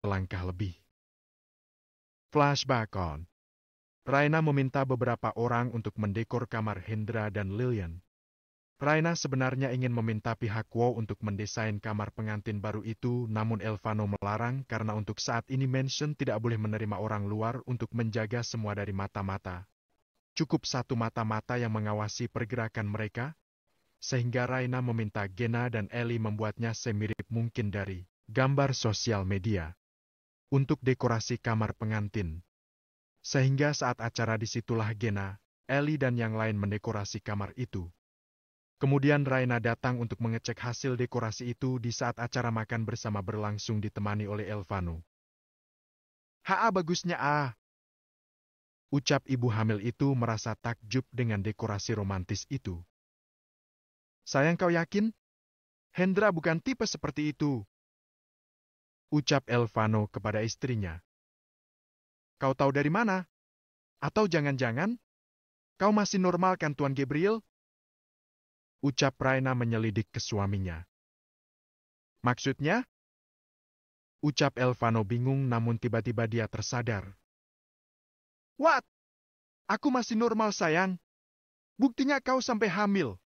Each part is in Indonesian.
selangkah lebih. Flashback on. Raina meminta beberapa orang untuk mendekor kamar Hendra dan Lillian. Raina sebenarnya ingin meminta pihak Wow untuk mendesain kamar pengantin baru itu, namun Elvano melarang karena untuk saat ini mansion tidak boleh menerima orang luar untuk menjaga semua dari mata-mata. Cukup satu mata-mata yang mengawasi pergerakan mereka, sehingga Raina meminta Gena dan Ellie membuatnya semirip mungkin dari gambar sosial media untuk dekorasi kamar pengantin. Sehingga saat acara disitulah Gena, Ellie dan yang lain mendekorasi kamar itu. Kemudian Raina datang untuk mengecek hasil dekorasi itu di saat acara makan bersama berlangsung ditemani oleh Elvano. Bagusnya ucap ibu hamil itu merasa takjub dengan dekorasi romantis itu. Sayang, kau yakin? Hendra bukan tipe seperti itu, ucap Elvano kepada istrinya. Kau tahu dari mana? Atau jangan-jangan kau masih normal kan, Tuan Gabriel? Ucap Raina menyelidik ke suaminya. Maksudnya? Ucap Elvano bingung namun tiba-tiba dia tersadar. What? Aku masih normal, sayang. Buktinya kau sampai hamil.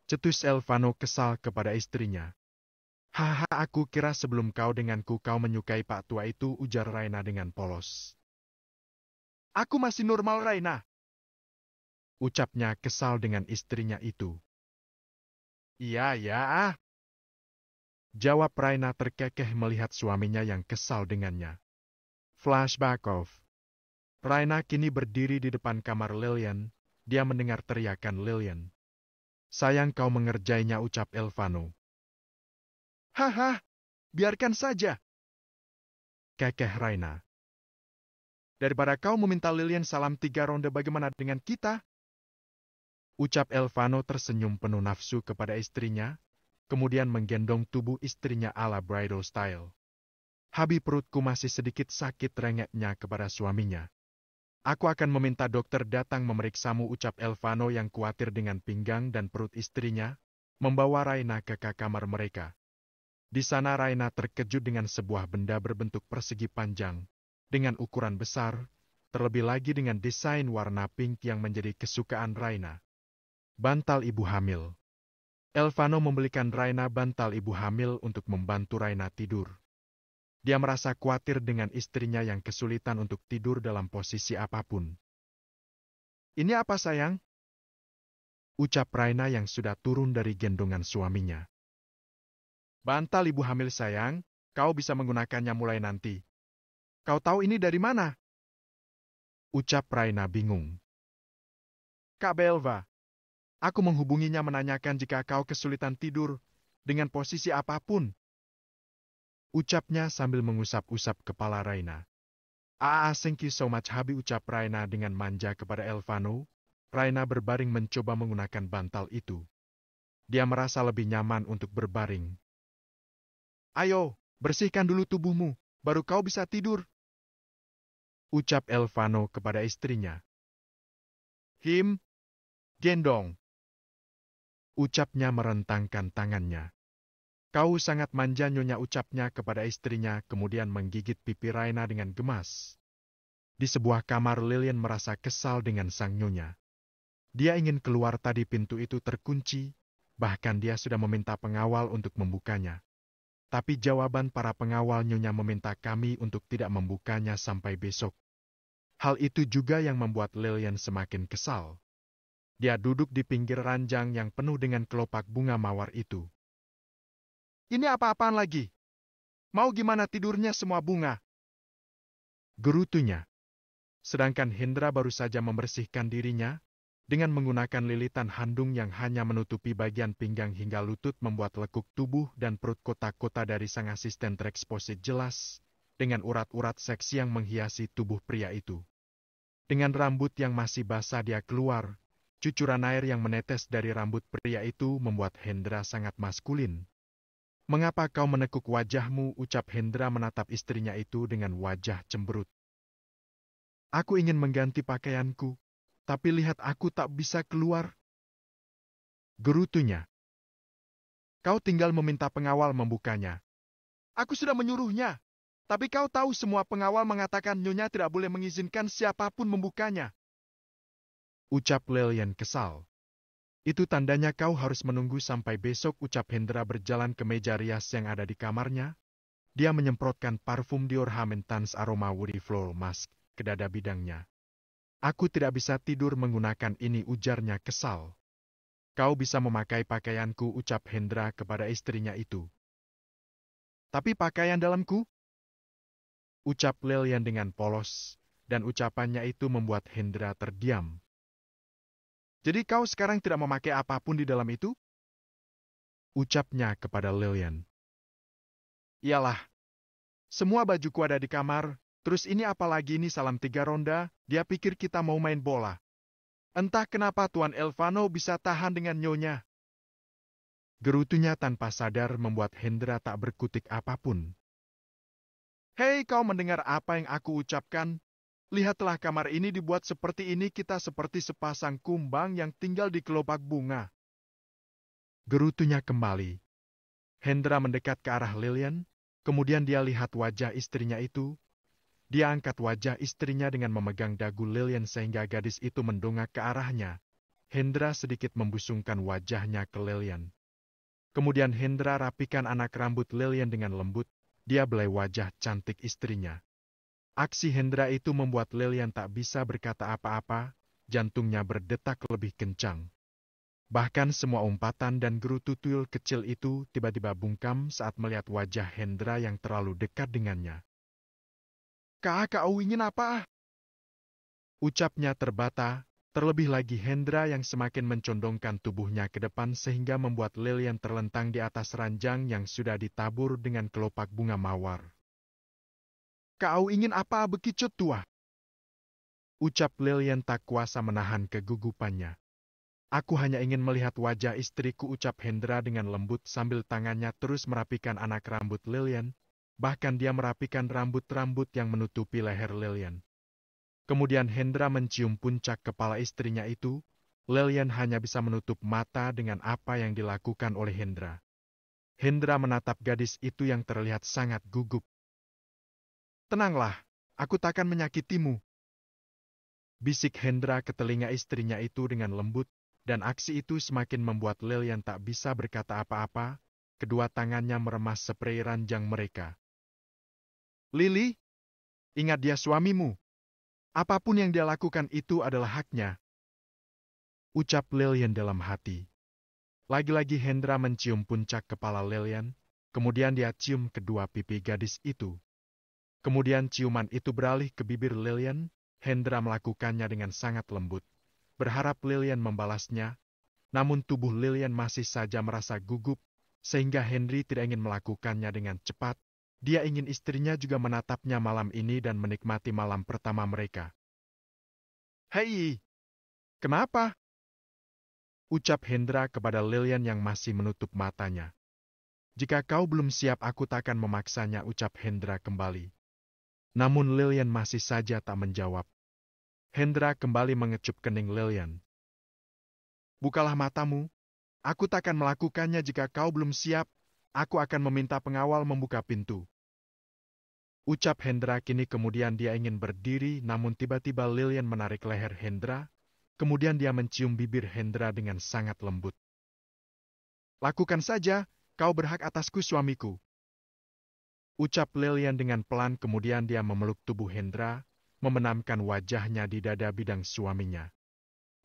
Cetus Elvano kesal kepada istrinya. Aku kira sebelum kau denganku kau menyukai Pak Tua itu, ujar Raina dengan polos. Aku masih normal, Raina. Ucapnya kesal dengan istrinya itu. Iya. Jawab Raina terkekeh melihat suaminya yang kesal dengannya. Flashback off. Raina kini berdiri di depan kamar Lillian. Dia mendengar teriakan Lillian. Sayang, kau mengerjainya, ucap Elvano. Biarkan saja, kekeh Raina. Daripada kau meminta Lillian salam 3 ronde, bagaimana dengan kita? Ucap Elvano tersenyum penuh nafsu kepada istrinya, kemudian menggendong tubuh istrinya ala bridal style. Habi, perutku masih sedikit sakit, rengeknya kepada suaminya. Aku akan meminta dokter datang memeriksamu, ucap Elvano yang khawatir dengan pinggang dan perut istrinya, membawa Raina ke kamar mereka. Di sana Raina terkejut dengan sebuah benda berbentuk persegi panjang, dengan ukuran besar, terlebih lagi dengan desain warna pink yang menjadi kesukaan Raina. Bantal ibu hamil. Elvano membelikan Raina bantal ibu hamil untuk membantu Raina tidur. Dia merasa khawatir dengan istrinya yang kesulitan untuk tidur dalam posisi apapun. Ini apa, sayang? Ucap Raina yang sudah turun dari gendongan suaminya. Bantal ibu hamil, sayang. Kau bisa menggunakannya mulai nanti. Kau tahu ini dari mana? Ucap Raina bingung. Kak Belva, aku menghubunginya menanyakan jika kau kesulitan tidur dengan posisi apapun. Ucapnya sambil mengusap-usap kepala Raina. Thank you so much, Habi, ucap Raina dengan manja kepada Elvano. Raina berbaring mencoba menggunakan bantal itu. Dia merasa lebih nyaman untuk berbaring. Ayo, bersihkan dulu tubuhmu, baru kau bisa tidur, ucap Elvano kepada istrinya. Gendong, ucapnya merentangkan tangannya. Kau sangat manja, nyonya, ucapnya kepada istrinya, kemudian menggigit pipi Raina dengan gemas. Di sebuah kamar, Lillian merasa kesal dengan sang nyonya. Dia ingin keluar, tadi pintu itu terkunci, bahkan dia sudah meminta pengawal untuk membukanya. Tapi jawaban para pengawal, nyonya meminta kami untuk tidak membukanya sampai besok. Hal itu juga yang membuat Lillian semakin kesal. Dia duduk di pinggir ranjang yang penuh dengan kelopak bunga mawar itu. Ini apa-apaan lagi? Mau gimana tidurnya semua bunga? Gerutunya. Sedangkan Hendra baru saja membersihkan dirinya, dengan menggunakan lilitan handung yang hanya menutupi bagian pinggang hingga lutut, membuat lekuk tubuh dan perut kotak-kotak dari sang asisten tereksposit jelas, dengan urat-urat seksi yang menghiasi tubuh pria itu. Dengan rambut yang masih basah dia keluar, cucuran air yang menetes dari rambut pria itu membuat Hendra sangat maskulin. Mengapa kau menekuk wajahmu, ucap Hendra menatap istrinya itu dengan wajah cemberut. Aku ingin mengganti pakaianku, tapi lihat aku tak bisa keluar. Gerutunya. Kau tinggal meminta pengawal membukanya. Aku sudah menyuruhnya, Tapi kau tahu semua pengawal mengatakan Nyonya tidak boleh mengizinkan siapapun membukanya. Ucap Lilian kesal. Itu tandanya kau harus menunggu sampai besok, ucap Hendra berjalan ke meja rias yang ada di kamarnya. Dia menyemprotkan parfum Dior Hamentans aroma Woody Floral Mask ke dada bidangnya. Aku tidak bisa tidur menggunakan ini, ujarnya kesal. Kau bisa memakai pakaianku, ucap Hendra kepada istrinya itu. Tapi pakaian dalamku? Ucap Lilian dengan polos, dan ucapannya itu membuat Hendra terdiam. Jadi kau sekarang tidak memakai apapun di dalam itu? Ucapnya kepada Lilian. Iyalah, semua bajuku ada di kamar, terus ini apalagi ini salam 3 ronda, dia pikir kita mau main bola. Entah kenapa Tuan Elvano bisa tahan dengan Nyonya. Gerutunya tanpa sadar membuat Hendra tak berkutik apapun. Hei, kau mendengar apa yang aku ucapkan? Lihatlah kamar ini dibuat seperti ini, kita seperti sepasang kumbang yang tinggal di kelopak bunga. Gerutunya kembali. Hendra mendekat ke arah Lilian, kemudian dia lihat wajah istrinya itu. Dia angkat wajah istrinya dengan memegang dagu Lilian sehingga gadis itu mendongak ke arahnya. Hendra sedikit membusungkan wajahnya ke Lilian. Kemudian Hendra rapikan anak rambut Lilian dengan lembut. Dia belai wajah cantik istrinya. Aksi Hendra itu membuat Lilian tak bisa berkata apa-apa, jantungnya berdetak lebih kencang. Bahkan semua umpatan dan gerutu tuyul kecil itu tiba-tiba bungkam saat melihat wajah Hendra yang terlalu dekat dengannya. Kau ingin apa? Ucapnya terbata, terlebih lagi Hendra yang semakin mencondongkan tubuhnya ke depan sehingga membuat Lilian terlentang di atas ranjang yang sudah ditabur dengan kelopak bunga mawar. Kau ingin apa begitu tua? Ucap Lilian tak kuasa menahan kegugupannya. Aku hanya ingin melihat wajah istriku, ucap Hendra dengan lembut sambil tangannya terus merapikan anak rambut Lilian, bahkan dia merapikan rambut-rambut yang menutupi leher Lilian. Kemudian Hendra mencium puncak kepala istrinya itu. Lilian hanya bisa menutup mata dengan apa yang dilakukan oleh Hendra. Hendra menatap gadis itu yang terlihat sangat gugup. Tenanglah, aku takkan menyakitimu. Bisik Hendra ke telinga istrinya itu dengan lembut, dan aksi itu semakin membuat Lilian tak bisa berkata apa-apa. Kedua tangannya meremas sprei ranjang mereka. Lily, ingat dia suamimu. Apapun yang dia lakukan itu adalah haknya. Ucap Lilian dalam hati. Lagi-lagi Hendra mencium puncak kepala Lilian, kemudian dia cium kedua pipi gadis itu. Kemudian ciuman itu beralih ke bibir Lilian. Hendra melakukannya dengan sangat lembut, berharap Lilian membalasnya, namun tubuh Lilian masih saja merasa gugup, sehingga Henry tidak ingin melakukannya dengan cepat. Dia ingin istrinya juga menatapnya malam ini dan menikmati malam pertama mereka. Hei, kenapa? Ucap Hendra kepada Lilian yang masih menutup matanya. Jika kau belum siap, aku takkan memaksanya, ucap Hendra kembali. Namun Lilian masih saja tak menjawab. Hendra kembali mengecup kening Lilian. Bukalah matamu. Aku takkan melakukannya jika kau belum siap. Aku akan meminta pengawal membuka pintu. Ucap Hendra kini, kemudian dia ingin berdiri, namun tiba-tiba Lilian menarik leher Hendra, kemudian dia mencium bibir Hendra dengan sangat lembut. Lakukan saja, kau berhak atasku, suamiku. Ucap Lilian dengan pelan, kemudian dia memeluk tubuh Hendra, membenamkan wajahnya di dada bidang suaminya.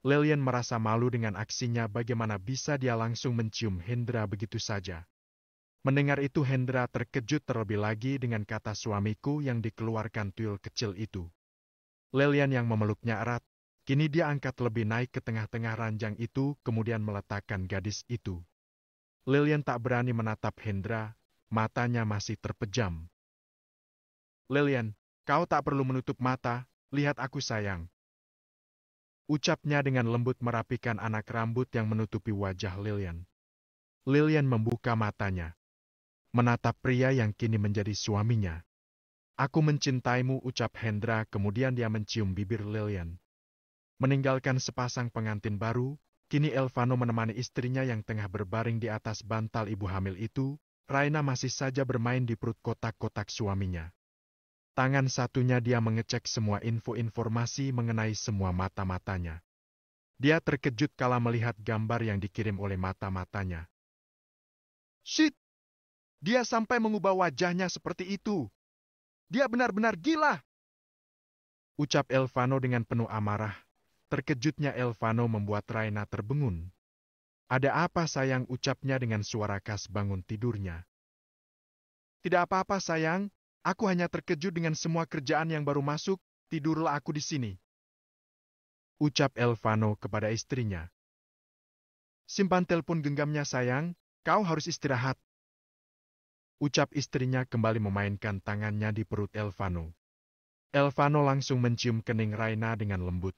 Lilian merasa malu dengan aksinya, bagaimana bisa dia langsung mencium Hendra begitu saja. Mendengar itu Hendra terkejut terlebih lagi dengan kata suamiku yang dikeluarkan tuyul kecil itu. Lilian yang memeluknya erat, kini dia angkat lebih naik ke tengah-tengah ranjang itu, kemudian meletakkan gadis itu. Lilian tak berani menatap Hendra, matanya masih terpejam. Lilian, kau tak perlu menutup mata, lihat aku sayang. Ucapnya dengan lembut merapikan anak rambut yang menutupi wajah Lilian. Lilian membuka matanya, menatap pria yang kini menjadi suaminya. Aku mencintaimu, ucap Hendra, kemudian dia mencium bibir Lilian. Meninggalkan sepasang pengantin baru, kini Elvano menemani istrinya yang tengah berbaring di atas bantal ibu hamil itu. Raina masih saja bermain di perut kotak-kotak suaminya. Tangan satunya dia mengecek semua informasi mengenai semua mata-matanya. Dia terkejut kala melihat gambar yang dikirim oleh mata-matanya. Shit! Dia sampai mengubah wajahnya seperti itu. Dia benar-benar gila! Ucap Elvano dengan penuh amarah. Terkejutnya Elvano membuat Raina terbengun. Ada apa sayang, ucapnya dengan suara khas bangun tidurnya. Tidak apa-apa sayang, aku hanya terkejut dengan semua kerjaan yang baru masuk, tidurlah aku di sini. Ucap Elvano kepada istrinya. Simpan telepon genggamnya sayang, kau harus istirahat. Ucap istrinya kembali memainkan tangannya di perut Elvano. Elvano langsung mencium kening Raina dengan lembut.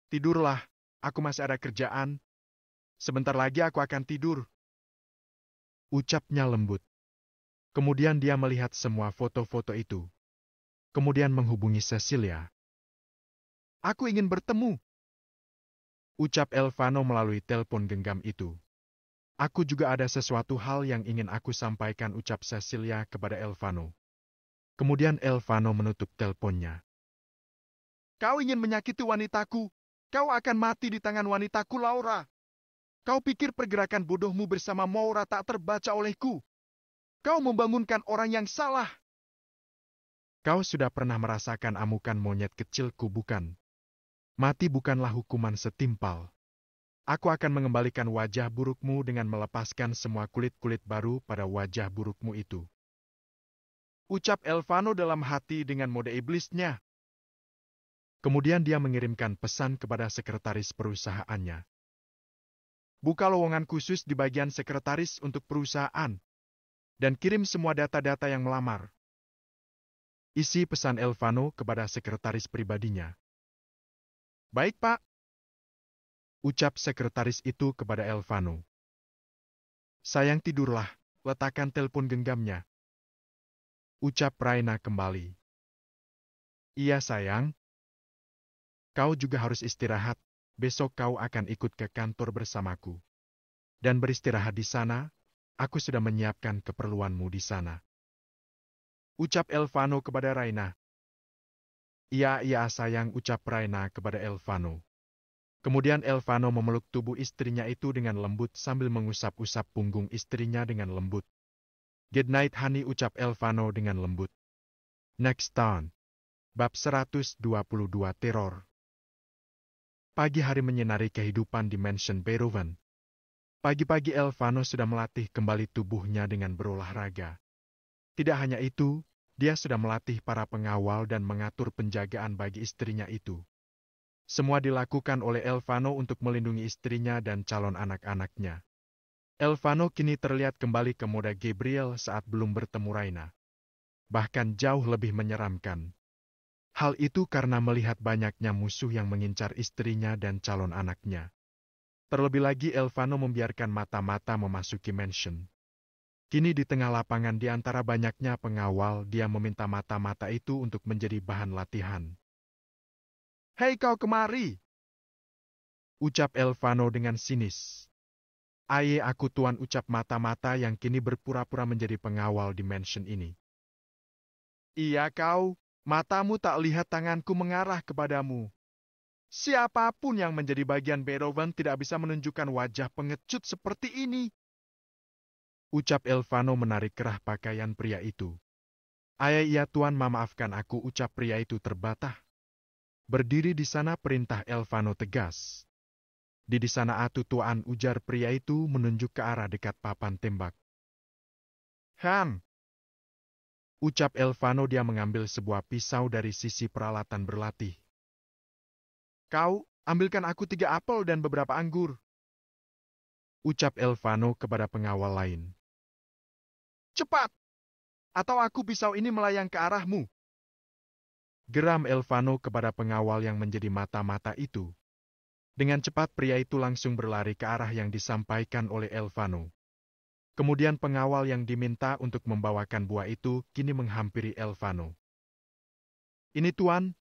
Tidurlah, aku masih ada kerjaan. Sebentar lagi aku akan tidur. Ucapnya lembut. Kemudian dia melihat semua foto-foto itu. Kemudian menghubungi Cecilia. Aku ingin bertemu. Ucap Elvano melalui telepon genggam itu. Aku juga ada sesuatu hal yang ingin aku sampaikan, ucap Cecilia kepada Elvano. Kemudian Elvano menutup teleponnya. Kau ingin menyakiti wanitaku. Kau akan mati di tangan wanitaku, Laura. Kau pikir pergerakan bodohmu bersama Maura tak terbaca olehku? Kau membangunkan orang yang salah. Kau sudah pernah merasakan amukan monyet kecilku, bukan? Mati bukanlah hukuman setimpal. Aku akan mengembalikan wajah burukmu dengan melepaskan semua kulit-kulit baru pada wajah burukmu itu. Ucap Elvano dalam hati dengan mode iblisnya. Kemudian dia mengirimkan pesan kepada sekretaris perusahaannya. Buka lowongan khusus di bagian sekretaris untuk perusahaan. Dan kirim semua data-data yang melamar. Isi pesan Elvano kepada sekretaris pribadinya. Baik, Pak. Ucap sekretaris itu kepada Elvano. Sayang, tidurlah, letakkan telepon genggamnya. Ucap Raina kembali. Iya sayang. Kau juga harus istirahat, besok kau akan ikut ke kantor bersamaku. Dan beristirahat di sana, aku sudah menyiapkan keperluanmu di sana. Ucap Elvano kepada Raina. Iya sayang, ucap Raina kepada Elvano. Kemudian Elvano memeluk tubuh istrinya itu dengan lembut sambil mengusap-usap punggung istrinya dengan lembut. Good night honey, ucap Elvano dengan lembut. Next Town. Bab 122 Teror. Pagi hari menyinari kehidupan di mansion Beethoven. Pagi-pagi Elvano sudah melatih kembali tubuhnya dengan berolahraga. Tidak hanya itu, dia sudah melatih para pengawal dan mengatur penjagaan bagi istrinya itu. Semua dilakukan oleh Elvano untuk melindungi istrinya dan calon anak-anaknya. Elvano kini terlihat kembali ke mode Gabriel saat belum bertemu Raina. Bahkan jauh lebih menyeramkan. Hal itu karena melihat banyaknya musuh yang mengincar istrinya dan calon anaknya. Terlebih lagi Elvano membiarkan mata-mata memasuki mansion. Kini di tengah lapangan di antara banyaknya pengawal, dia meminta mata-mata itu untuk menjadi bahan latihan. Hei kau kemari! Ucap Elvano dengan sinis. Aye aku tuan, ucap mata-mata yang kini berpura-pura menjadi pengawal di mansion ini. Iya kau. Matamu tak lihat tanganku mengarah kepadamu. Siapapun yang menjadi bagian Beethoven tidak bisa menunjukkan wajah pengecut seperti ini. Ucap Elvano menarik kerah pakaian pria itu. Ayah iya tuan, memaafkan aku, ucap pria itu terbatah. Berdiri di sana, perintah Elvano tegas. Di sana atu tuan, ujar pria itu menunjuk ke arah dekat papan tembak. Han! Ucap Elvano, dia mengambil sebuah pisau dari sisi peralatan berlatih. Kau, ambilkan aku 3 apel dan beberapa anggur. Ucap Elvano kepada pengawal lain. Cepat! Atau aku pisau ini melayang ke arahmu. Geram Elvano kepada pengawal yang menjadi mata-mata itu. Dengan cepat pria itu langsung berlari ke arah yang disampaikan oleh Elvano. Kemudian pengawal yang diminta untuk membawakan buah itu kini menghampiri Elvano. Ini tuan,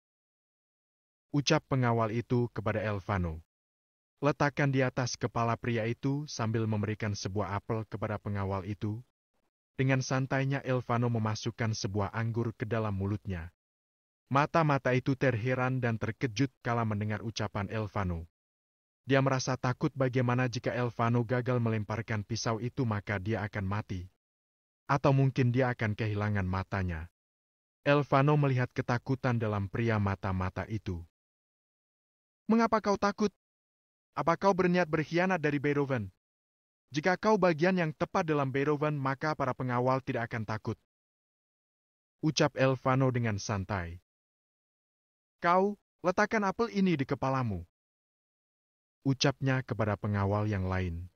ucap pengawal itu kepada Elvano. Letakkan di atas kepala pria itu sambil memberikan sebuah apel kepada pengawal itu. Dengan santainya Elvano memasukkan sebuah anggur ke dalam mulutnya. Mata-mata itu terheran dan terkejut kala mendengar ucapan Elvano. Dia merasa takut bagaimana jika Elvano gagal melemparkan pisau itu maka dia akan mati. Atau mungkin dia akan kehilangan matanya. Elvano melihat ketakutan dalam pria mata-mata itu. "Mengapa kau takut? Apa kau berniat berkhianat dari Beethoven? Jika kau bagian yang tepat dalam Beethoven, maka para pengawal tidak akan takut," ucap Elvano dengan santai. "Kau, letakkan apel ini di kepalamu," ucapnya kepada pengawal yang lain.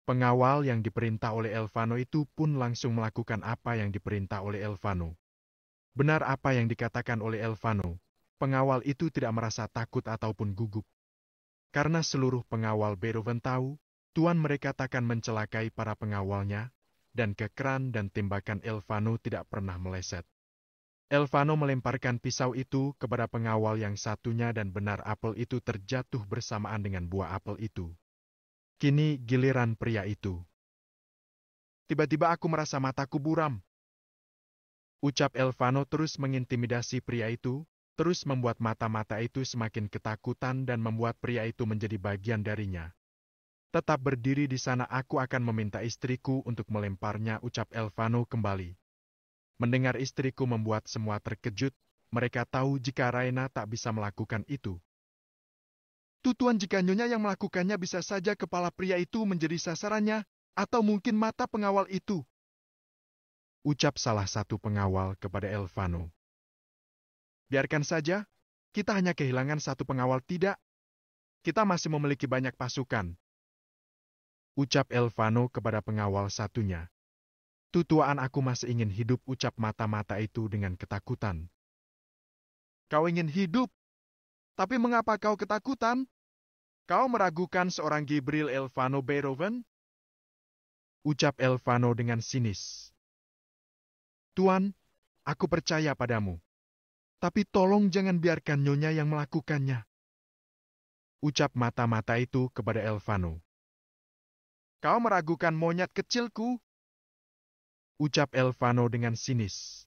Pengawal yang diperintah oleh Elvano itu pun langsung melakukan apa yang diperintah oleh Elvano. Benar apa yang dikatakan oleh Elvano, pengawal itu tidak merasa takut ataupun gugup. Karena seluruh pengawal Beethoven tahu, tuan mereka takkan mencelakai para pengawalnya, dan kekeran dan tembakan Elvano tidak pernah meleset. Elvano melemparkan pisau itu kepada pengawal yang satunya dan benar apel itu terjatuh bersamaan dengan buah apel itu. Kini giliran pria itu. "Tiba-tiba aku merasa mataku buram," ucap Elvano terus mengintimidasi pria itu, terus membuat mata-mata itu semakin ketakutan dan membuat pria itu menjadi bagian darinya. "Tetap berdiri di sana, aku akan meminta istriku untuk melemparnya," ucap Elvano kembali. Mendengar istriku membuat semua terkejut, mereka tahu jika Raina tak bisa melakukan itu. "Tuan, jika nyonya yang melakukannya bisa saja kepala pria itu menjadi sasarannya, atau mungkin mata pengawal itu," ucap salah satu pengawal kepada Elvano. "Biarkan saja, kita hanya kehilangan satu pengawal tidak. Kita masih memiliki banyak pasukan," ucap Elvano kepada pengawal satunya. "Tutuaan aku masih ingin hidup," ucap mata-mata itu dengan ketakutan. "Kau ingin hidup? Tapi mengapa kau ketakutan? Kau meragukan seorang Gabriel Elvano Beethoven?" ucap Elvano dengan sinis. "Tuan, aku percaya padamu. Tapi tolong jangan biarkan nyonya yang melakukannya," ucap mata-mata itu kepada Elvano. "Kau meragukan monyet kecilku?" ucap Elvano dengan sinis.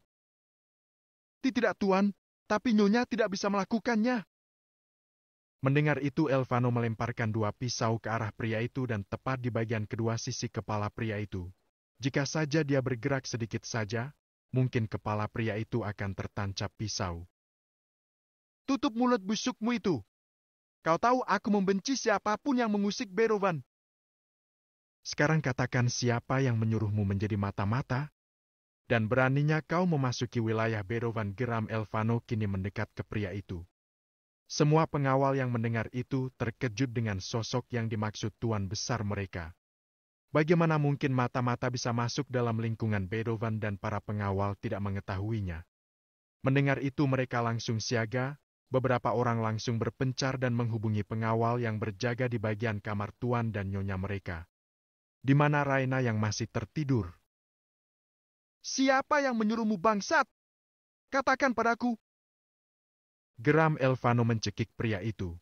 "Tidak, Tuan, tapi nyonya tidak bisa melakukannya." Mendengar itu Elvano melemparkan dua pisau ke arah pria itu dan tepat di bagian kedua sisi kepala pria itu. Jika saja dia bergerak sedikit saja, mungkin kepala pria itu akan tertancap pisau. "Tutup mulut busukmu itu. Kau tahu aku membenci siapapun yang mengusik Beethoven. Sekarang katakan siapa yang menyuruhmu menjadi mata-mata? Dan beraninya kau memasuki wilayah Beethoven?" Geram Elvano kini mendekat ke pria itu. Semua pengawal yang mendengar itu terkejut dengan sosok yang dimaksud tuan besar mereka. Bagaimana mungkin mata-mata bisa masuk dalam lingkungan Beethoven dan para pengawal tidak mengetahuinya? Mendengar itu mereka langsung siaga, beberapa orang langsung berpencar dan menghubungi pengawal yang berjaga di bagian kamar tuan dan nyonya mereka. Di mana Raina yang masih tertidur? "Siapa yang menyuruhmu bangsat? Katakan padaku!" geram Elvano mencekik pria itu.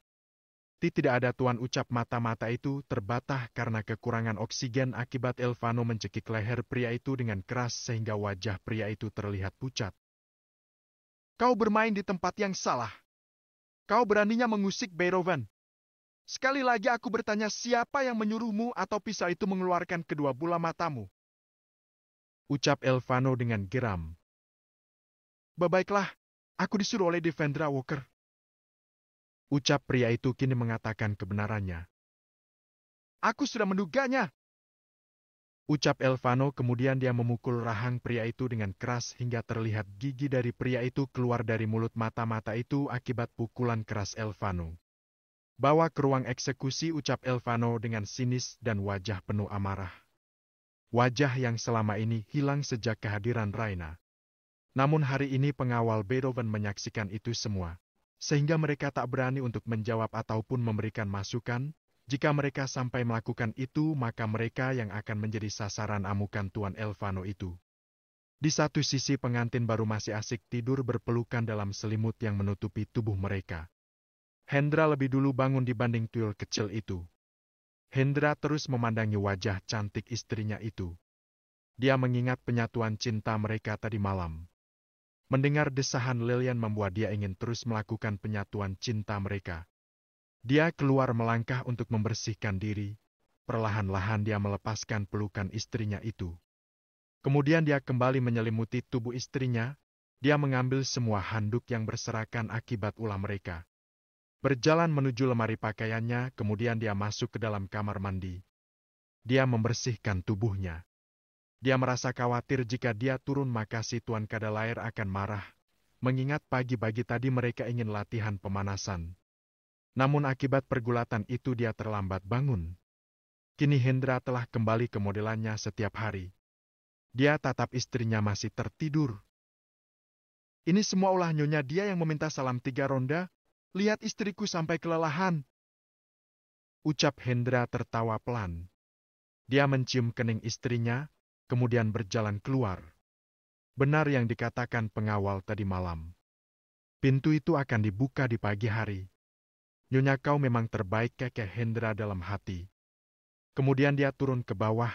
"Tidak ada tuan," ucap mata-mata itu terbatah karena kekurangan oksigen akibat Elvano mencekik leher pria itu dengan keras sehingga wajah pria itu terlihat pucat. "Kau bermain di tempat yang salah. Kau beraninya mengusik Beethoven. Sekali lagi aku bertanya, siapa yang menyuruhmu atau pisau itu mengeluarkan kedua bola matamu?" ucap Elvano dengan geram. "Baiklah, aku disuruh oleh Devendra Walker," ucap pria itu kini mengatakan kebenarannya. "Aku sudah menduganya," ucap Elvano, kemudian dia memukul rahang pria itu dengan keras hingga terlihat gigi dari pria itu keluar dari mulut mata-mata itu akibat pukulan keras Elvano. "Bawa ke ruang eksekusi," ucap Elvano dengan sinis dan wajah penuh amarah. Wajah yang selama ini hilang sejak kehadiran Raina. Namun hari ini pengawal Beethoven menyaksikan itu semua, sehingga mereka tak berani untuk menjawab ataupun memberikan masukan. Jika mereka sampai melakukan itu, maka mereka yang akan menjadi sasaran amukan Tuan Elvano itu. Di satu sisi pengantin baru masih asik tidur berpelukan dalam selimut yang menutupi tubuh mereka. Hendra lebih dulu bangun dibanding tuyul kecil itu. Hendra terus memandangi wajah cantik istrinya itu. Dia mengingat penyatuan cinta mereka tadi malam. Mendengar desahan Lilian membuat dia ingin terus melakukan penyatuan cinta mereka. Dia keluar melangkah untuk membersihkan diri. Perlahan-lahan dia melepaskan pelukan istrinya itu. Kemudian dia kembali menyelimuti tubuh istrinya. Dia mengambil semua handuk yang berserakan akibat ulah mereka. Berjalan menuju lemari pakaiannya, kemudian dia masuk ke dalam kamar mandi. Dia membersihkan tubuhnya. Dia merasa khawatir jika dia turun maka si Tuan Kadalair akan marah, mengingat pagi-pagi tadi mereka ingin latihan pemanasan. Namun akibat pergulatan itu dia terlambat bangun. Kini Hendra telah kembali ke modelannya setiap hari. Dia tatap istrinya masih tertidur. Ini semua ulah nyonya dia yang meminta salam 3 ronda. Lihat istriku sampai kelelahan. Ucap Hendra tertawa pelan. Dia mencium kening istrinya, kemudian berjalan keluar. Benar yang dikatakan pengawal tadi malam. Pintu itu akan dibuka di pagi hari. Nyonya kau memang terbaik, kekeh Hendra dalam hati. Kemudian dia turun ke bawah,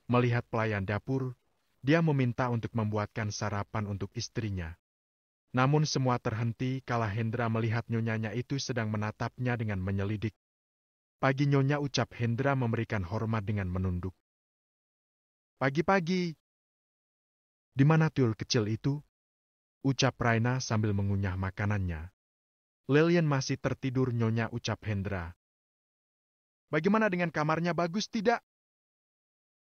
melihat pelayan dapur. Dia meminta untuk membuatkan sarapan untuk istrinya. Namun semua terhenti kala Hendra melihat nyonyanya itu sedang menatapnya dengan menyelidik. Pagi nyonya, ucap Hendra memberikan hormat dengan menunduk. Pagi-pagi. Di mana tuyul kecil itu? Ucap Raina sambil mengunyah makanannya. Lilian masih tertidur nyonya, ucap Hendra. Bagaimana dengan kamarnya, bagus tidak?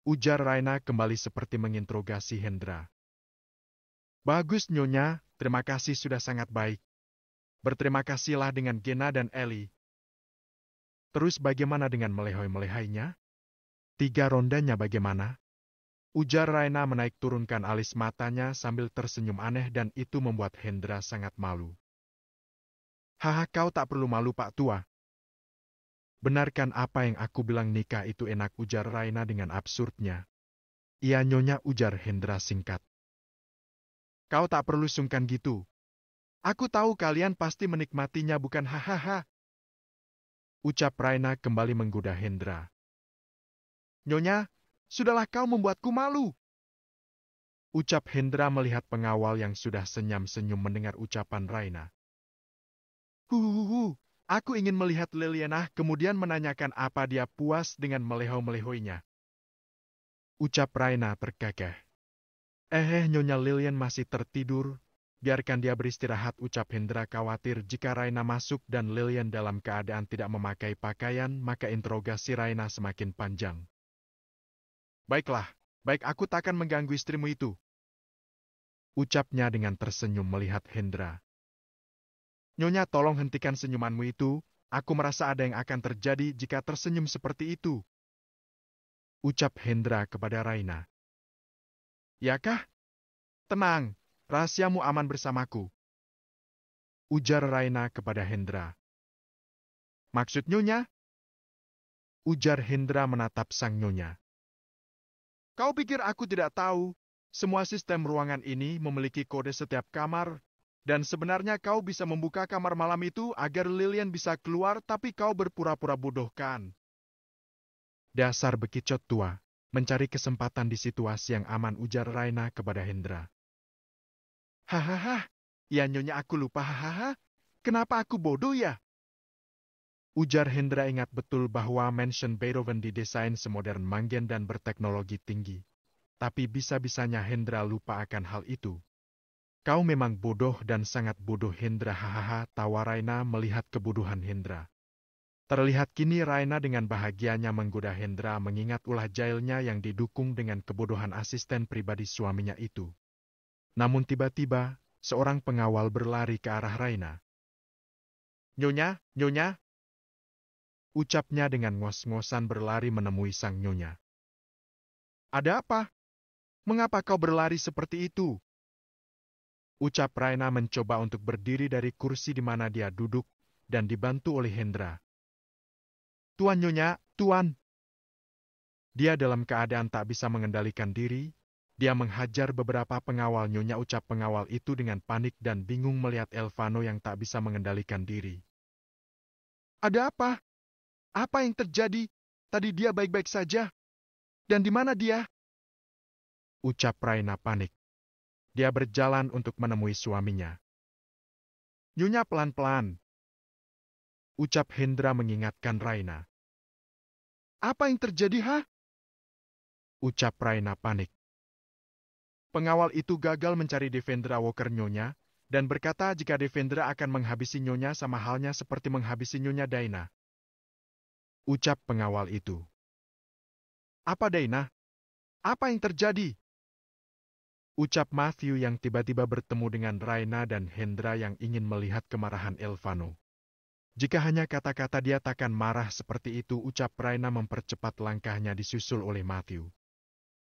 Ujar Raina kembali seperti menginterogasi Hendra. Bagus nyonya, terima kasih sudah sangat baik. Berterima kasihlah dengan Gena dan Eli. Terus bagaimana dengan melehoi-melehainya? 3 rondanya bagaimana? Ujar Raina menaik turunkan alis matanya sambil tersenyum aneh dan itu membuat Hendra sangat malu. Haha, kau tak perlu malu Pak Tua. Benarkan apa yang aku bilang, nikah itu enak, ujar Raina dengan absurdnya. Iya nyonya, ujar Hendra singkat. Kau tak perlu sungkan gitu. Aku tahu kalian pasti menikmatinya, bukan? Hahaha. Ucap Raina kembali menggoda Hendra. Nyonya, sudahlah, kau membuatku malu. Ucap Hendra melihat pengawal yang sudah senyum-senyum mendengar ucapan Raina. Aku ingin melihat Liliana kemudian menanyakan apa dia puas dengan meleho-melehoinya. Ucap Raina terkekeh. Nyonya Lilian masih tertidur. Biarkan dia beristirahat, ucap Hendra khawatir jika Raina masuk dan Lilian dalam keadaan tidak memakai pakaian, maka interogasi Raina semakin panjang. Baiklah, baik, aku takkan mengganggu istrimu itu. Ucapnya dengan tersenyum melihat Hendra. Nyonya, tolong hentikan senyumanmu itu, aku merasa ada yang akan terjadi jika tersenyum seperti itu. Ucap Hendra kepada Raina. Yakah? Tenang, rahasiamu aman bersamaku. Ujar Raina kepada Hendra. Maksud nyonya? Ujar Hendra menatap sang nyonya. Kau pikir aku tidak tahu? Semua sistem ruangan ini memiliki kode setiap kamar, dan sebenarnya kau bisa membuka kamar malam itu agar Lilian bisa keluar, tapi kau berpura-pura bodoh kan? Dasar bekicot tua, mencari kesempatan di situasi yang aman, ujar Raina kepada Hendra. Hahaha, ya nyonya, aku lupa, hahaha. Kenapa aku bodoh ya? Ujar Hendra ingat betul bahwa mansion Beethoven didesain semodern mungkin dan berteknologi tinggi. Tapi bisa-bisanya Hendra lupa akan hal itu. Kau memang bodoh dan sangat bodoh, Hendra, hahaha, tawa Raina melihat kebodohan Hendra. Terlihat kini Raina dengan bahagianya menggoda Hendra mengingat ulah jahilnya yang didukung dengan kebodohan asisten pribadi suaminya itu. Namun tiba-tiba, seorang pengawal berlari ke arah Raina. Nyonya, nyonya. Ucapnya dengan ngos-ngosan berlari menemui sang nyonya. Ada apa? Mengapa kau berlari seperti itu? Ucap Raina mencoba untuk berdiri dari kursi di mana dia duduk dan dibantu oleh Hendra. Tuan nyonya, tuan. Dia dalam keadaan tak bisa mengendalikan diri. Dia menghajar beberapa pengawal nyonya, ucap pengawal itu dengan panik dan bingung melihat Elvano yang tak bisa mengendalikan diri. Ada apa? Apa yang terjadi? Tadi dia baik-baik saja. Dan di mana dia? Ucap Raina panik. Dia berjalan untuk menemui suaminya. Nyonya pelan-pelan. Ucap Hendra mengingatkan Raina. Apa yang terjadi, ha? Ucap Raina panik. Pengawal itu gagal mencari Devendra Walker Nyonya, dan berkata jika Devendra akan menghabisi Nyonya sama halnya seperti menghabisi Nyonya Daina. Ucap pengawal itu. Apa Daina? Apa yang terjadi? Ucap Matthew yang tiba-tiba bertemu dengan Raina dan Hendra yang ingin melihat kemarahan Elvano. Jika hanya kata-kata dia takkan marah seperti itu, ucap Raina mempercepat langkahnya disusul oleh Matthew.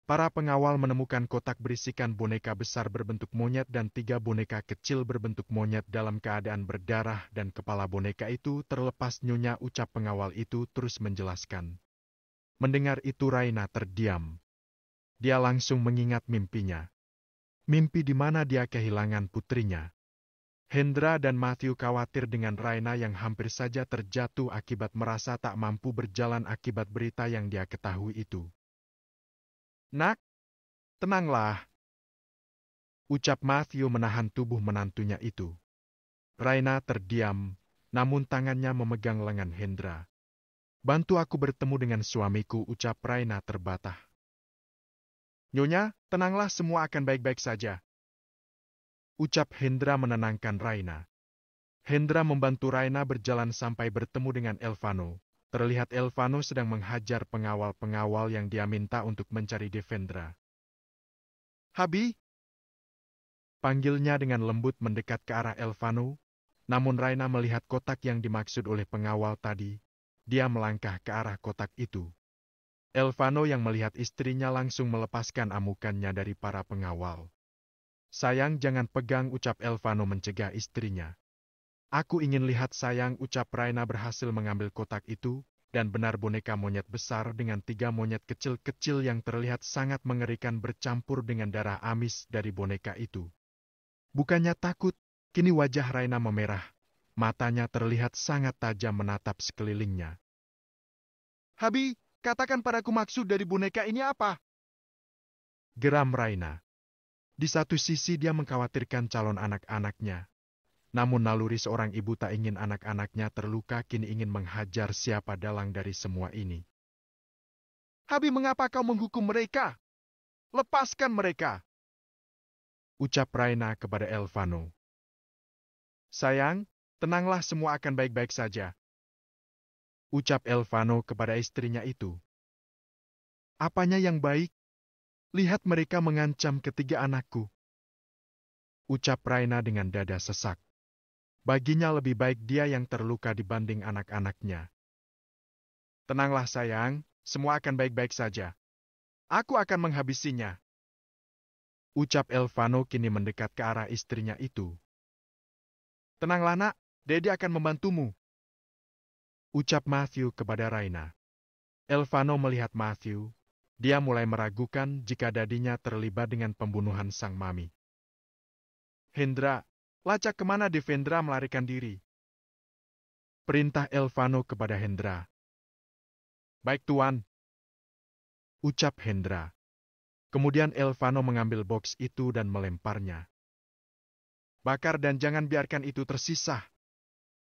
Para pengawal menemukan kotak berisikan boneka besar berbentuk monyet dan 3 boneka kecil berbentuk monyet dalam keadaan berdarah dan kepala boneka itu terlepas. Nyonya, ucap pengawal itu terus menjelaskan. Mendengar itu Raina terdiam. Dia langsung mengingat mimpinya. Mimpi di mana dia kehilangan putrinya. Hendra dan Matthew khawatir dengan Raina yang hampir saja terjatuh akibat merasa tak mampu berjalan akibat berita yang dia ketahui itu. Nak, tenanglah. Ucap Matthew menahan tubuh menantunya itu. Raina terdiam, namun tangannya memegang lengan Hendra. Bantu aku bertemu dengan suamiku, ucap Raina terbatah. Nyonya, tenanglah, semua akan baik-baik saja. Ucap Hendra menenangkan Raina. Hendra membantu Raina berjalan sampai bertemu dengan Elvano. Terlihat Elvano sedang menghajar pengawal-pengawal yang dia minta untuk mencari Devendra. Habi? Panggilnya dengan lembut mendekat ke arah Elvano, namun Raina melihat kotak yang dimaksud oleh pengawal tadi. Dia melangkah ke arah kotak itu. Elvano yang melihat istrinya langsung melepaskan amukannya dari para pengawal. Sayang, jangan pegang, ucap Elvano mencegah istrinya. Aku ingin lihat, sayang, ucap Raina berhasil mengambil kotak itu, dan benar boneka monyet besar dengan 3 monyet kecil-kecil yang terlihat sangat mengerikan bercampur dengan darah amis dari boneka itu. Bukannya takut, kini wajah Raina memerah. Matanya terlihat sangat tajam menatap sekelilingnya. Habi, katakan padaku maksud dari boneka ini apa? Geram Raina. Di satu sisi dia mengkhawatirkan calon anak-anaknya. Namun naluri seorang ibu tak ingin anak-anaknya terluka, kini ingin menghajar siapa dalang dari semua ini. Habi, mengapa kau menghukum mereka? Lepaskan mereka! Ucap Raina kepada Elvano. Sayang, tenanglah, semua akan baik-baik saja. Ucap Elvano kepada istrinya itu. Apanya yang baik? Lihat mereka mengancam ketiga anakku. Ucap Raina dengan dada sesak. Baginya lebih baik dia yang terluka dibanding anak-anaknya. Tenanglah sayang, semua akan baik-baik saja. Aku akan menghabisinya. Ucap Elvano kini mendekat ke arah istrinya itu. Tenanglah nak, Dede akan membantumu. Ucap Matthew kepada Raina. Elvano melihat Matthew, dia mulai meragukan jika dadinya terlibat dengan pembunuhan sang mami. Hendra, lacak kemana Devendra melarikan diri? Perintah Elvano kepada Hendra. Baik tuan. Ucap Hendra. Kemudian Elvano mengambil box itu dan melemparnya. Bakar dan jangan biarkan itu tersisa.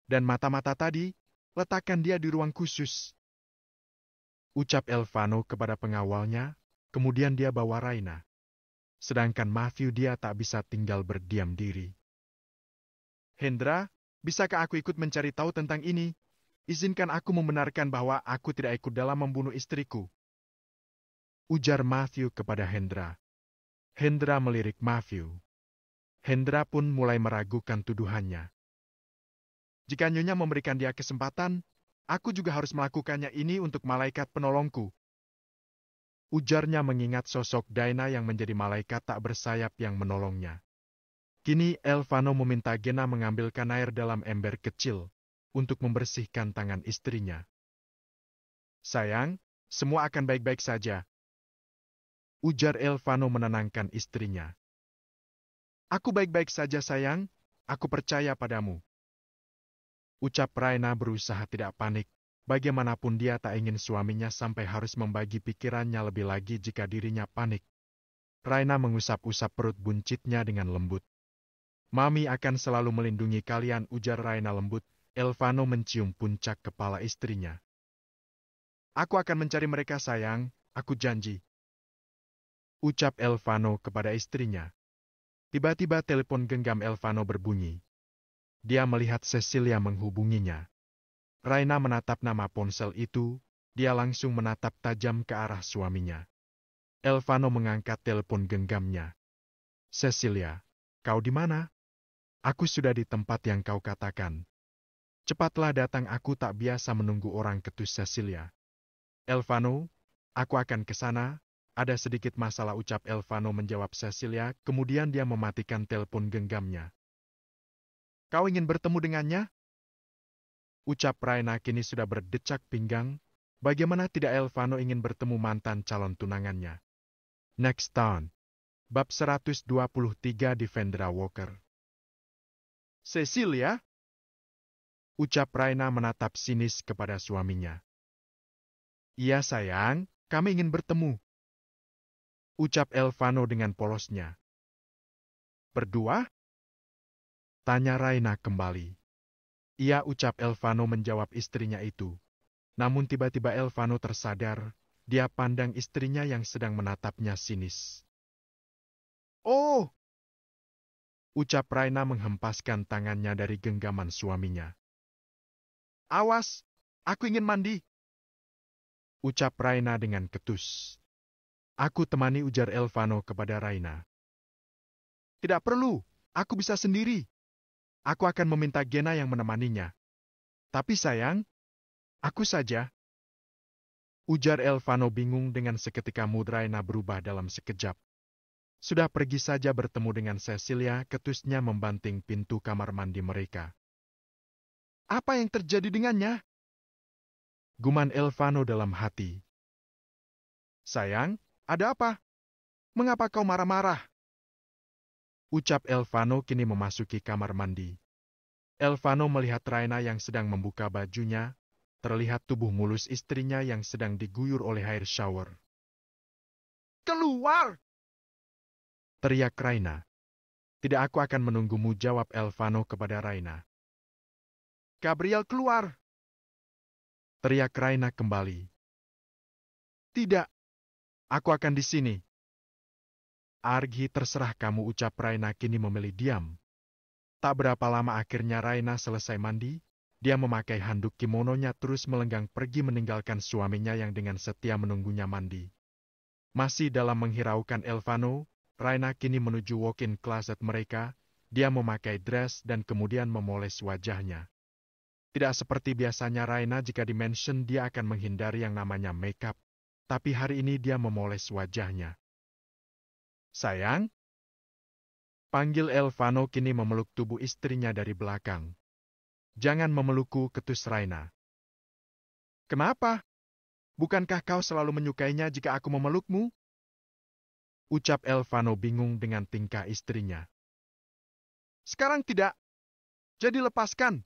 Dan mata-mata tadi, letakkan dia di ruang khusus. Ucap Elvano kepada pengawalnya, kemudian dia bawa Raina. Sedangkan Matthew dia tak bisa tinggal berdiam diri. Hendra, bisakah aku ikut mencari tahu tentang ini? Izinkan aku membenarkan bahwa aku tidak ikut dalam membunuh istriku. Ujar Matthew kepada Hendra. Hendra melirik Matthew. Hendra pun mulai meragukan tuduhannya. Jika Nyonya memberikan dia kesempatan, aku juga harus melakukannya ini untuk malaikat penolongku. Ujarnya mengingat sosok Daina yang menjadi malaikat tak bersayap yang menolongnya. Kini Elvano meminta Gena mengambilkan air dalam ember kecil untuk membersihkan tangan istrinya. Sayang, semua akan baik-baik saja. Ujar Elvano menenangkan istrinya. Aku baik-baik saja sayang, aku percaya padamu. Ucap Raina berusaha tidak panik, bagaimanapun dia tak ingin suaminya sampai harus membagi pikirannya lebih lagi jika dirinya panik. Raina mengusap-usap perut buncitnya dengan lembut. Mami akan selalu melindungi kalian, ujar Raina lembut. Elvano mencium puncak kepala istrinya. Aku akan mencari mereka sayang, aku janji. Ucap Elvano kepada istrinya. Tiba-tiba telepon genggam Elvano berbunyi. Dia melihat Cecilia menghubunginya. Raina menatap nama ponsel itu, dia langsung menatap tajam ke arah suaminya. Elvano mengangkat telepon genggamnya. Cecilia, kau di mana? Aku sudah di tempat yang kau katakan. Cepatlah datang, aku tak biasa menunggu orang, ketus Cecilia. Elvano, aku akan ke sana, ada sedikit masalah, ucap Elvano menjawab Cecilia, kemudian dia mematikan telepon genggamnya. Kau ingin bertemu dengannya? Ucap Raina kini sudah berdecak pinggang, bagaimana tidak Elvano ingin bertemu mantan calon tunangannya. Next Town. Bab 123 Defendra Walker. Cecilia? Ucap Raina menatap sinis kepada suaminya. Iya sayang, kami ingin bertemu. Ucap Elvano dengan polosnya. Berdua? Tanya Raina kembali. Iya, ucap Elvano menjawab istrinya itu. Namun tiba-tiba Elvano tersadar, dia pandang istrinya yang sedang menatapnya sinis. Oh! Ucap Raina menghempaskan tangannya dari genggaman suaminya. Awas, aku ingin mandi. Ucap Raina dengan ketus. Aku temani, ujar Elvano kepada Raina. Tidak perlu, aku bisa sendiri. Aku akan meminta Gena yang menemaninya. Tapi sayang, aku saja. Ujar Elvano bingung, dengan seketika mood Raina berubah dalam sekejap. Sudah pergi saja bertemu dengan Cecilia, ketusnya membanting pintu kamar mandi mereka. Apa yang terjadi dengannya? Guman Elvano dalam hati. Sayang, ada apa? Mengapa kau marah-marah? Ucap Elvano kini memasuki kamar mandi. Elvano melihat Raina yang sedang membuka bajunya, terlihat tubuh mulus istrinya yang sedang diguyur oleh air shower. Keluar! Teriak Raina. Tidak, aku akan menunggumu, jawab Elvano kepada Raina. Gabriel, keluar! Teriak Raina kembali. Tidak, aku akan di sini. Argi, terserah kamu, ucap Raina kini memilih diam. Tak berapa lama akhirnya Raina selesai mandi, dia memakai handuk kimononya terus melenggang pergi meninggalkan suaminya yang dengan setia menunggunya mandi. Masih dalam menghiraukan Elvano, Raina kini menuju walk-in closet mereka, dia memakai dress dan kemudian memoles wajahnya. Tidak seperti biasanya Raina jika di mansion dia akan menghindari yang namanya makeup, tapi hari ini dia memoles wajahnya. Sayang? Panggil Elvano kini memeluk tubuh istrinya dari belakang. Jangan memelukku, ketus Raina. Kenapa? Bukankah kau selalu menyukainya jika aku memelukmu? Ucap Elvano bingung dengan tingkah istrinya. Sekarang tidak. Jadi lepaskan.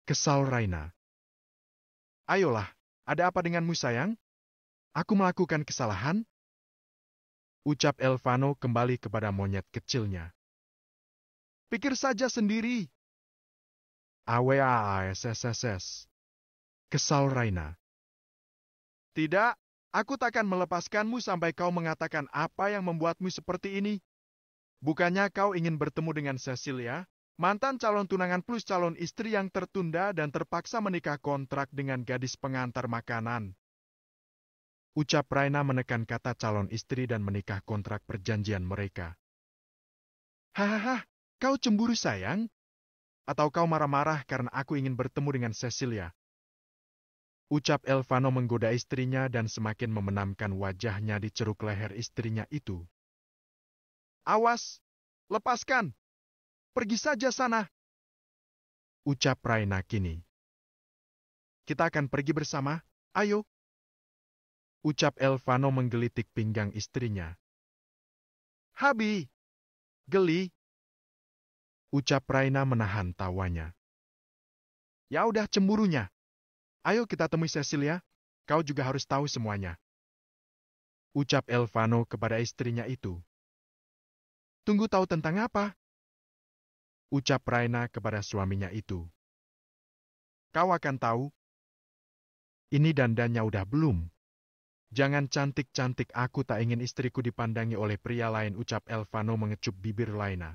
Kesal Raina. Ayolah, ada apa denganmu sayang? Aku melakukan kesalahan? Ucap Elvano kembali kepada monyet kecilnya. Pikir saja sendiri. Awasss. Kesal Raina. Tidak, aku takkan melepaskanmu sampai kau mengatakan apa yang membuatmu seperti ini. Bukannya kau ingin bertemu dengan Cecilia, mantan calon tunangan plus calon istri yang tertunda dan terpaksa menikah kontrak dengan gadis pengantar makanan. Ucap Raina menekan kata calon istri dan menikah kontrak perjanjian mereka. Hahaha, kau cemburu sayang? Atau kau marah-marah karena aku ingin bertemu dengan Cecilia? Ucap Elvano menggoda istrinya dan semakin memenamkan wajahnya di ceruk leher istrinya itu. Awas, lepaskan. Pergi saja sana. Ucap Raina kini. Kita akan pergi bersama, ayo. Ucap Elvano menggelitik pinggang istrinya. Habi, geli. Ucap Raina menahan tawanya. Ya udah cemburunya. Ayo kita temui Cecilia, kau juga harus tahu semuanya. Ucap Elvano kepada istrinya itu. Tunggu tahu tentang apa? Ucap Raina kepada suaminya itu. Kau akan tahu. Ini dandannya udah belum? Jangan cantik-cantik, aku tak ingin istriku dipandangi oleh pria lain, ucap Elvano mengecup bibir Raina.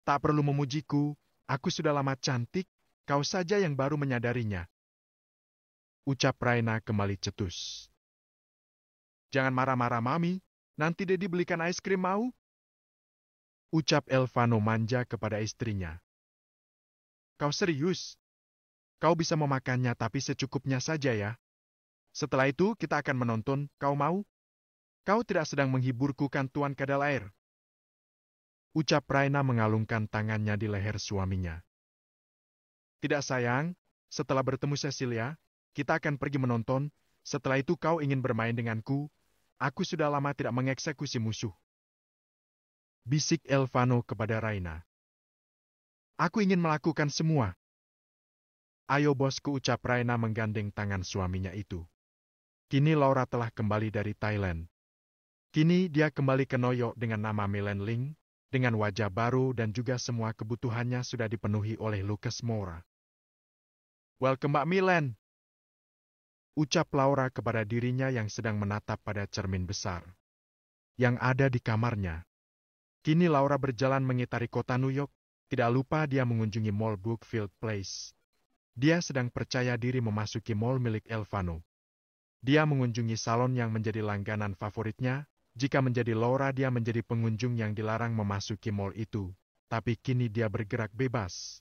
Tak perlu memujiku, aku sudah lama cantik, kau saja yang baru menyadarinya. Ucap Raina kembali cetus. Jangan marah-marah Mami, nanti Dedi belikan es krim mau? Ucap Elvano manja kepada istrinya. Kau serius? Kau bisa memakannya tapi secukupnya saja ya. Setelah itu kita akan menonton, kau mau? Kau tidak sedang menghiburku kan Tuan Kadal Air? Ucap Raina mengalungkan tangannya di leher suaminya. Tidak sayang, setelah bertemu Cecilia, kita akan pergi menonton, setelah itu kau ingin bermain denganku, aku sudah lama tidak mengeksekusi musuh. Bisik Elvano kepada Raina. Aku ingin melakukan semua. Ayo bosku, ucap Raina menggandeng tangan suaminya itu. Kini Laura telah kembali dari Thailand. Kini dia kembali ke Noyo dengan nama Milen Ling, dengan wajah baru dan juga semua kebutuhannya sudah dipenuhi oleh Lucas Moura. Welcome Mbak Milen, ucap Laura kepada dirinya yang sedang menatap pada cermin besar yang ada di kamarnya. Kini Laura berjalan mengitari kota New York, tidak lupa dia mengunjungi Mall Brookfield Place. Dia sedang percaya diri memasuki mall milik Elvano. Dia mengunjungi salon yang menjadi langganan favoritnya. Jika menjadi Laura, dia menjadi pengunjung yang dilarang memasuki mall itu. Tapi kini dia bergerak bebas.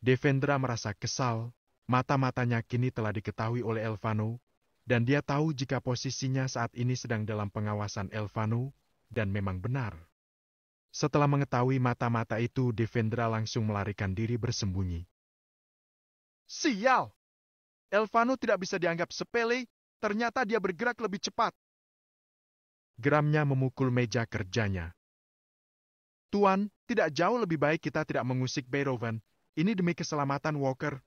Devendra merasa kesal. Mata-matanya kini telah diketahui oleh Elvano. Dan dia tahu jika posisinya saat ini sedang dalam pengawasan Elvano. Dan memang benar. Setelah mengetahui mata-mata itu, Devendra langsung melarikan diri bersembunyi. Sial! Elvano tidak bisa dianggap sepele. Ternyata dia bergerak lebih cepat. Geramnya memukul meja kerjanya. Tuan, tidak jauh lebih baik kita tidak mengusik Beethoven. Ini demi keselamatan Walker.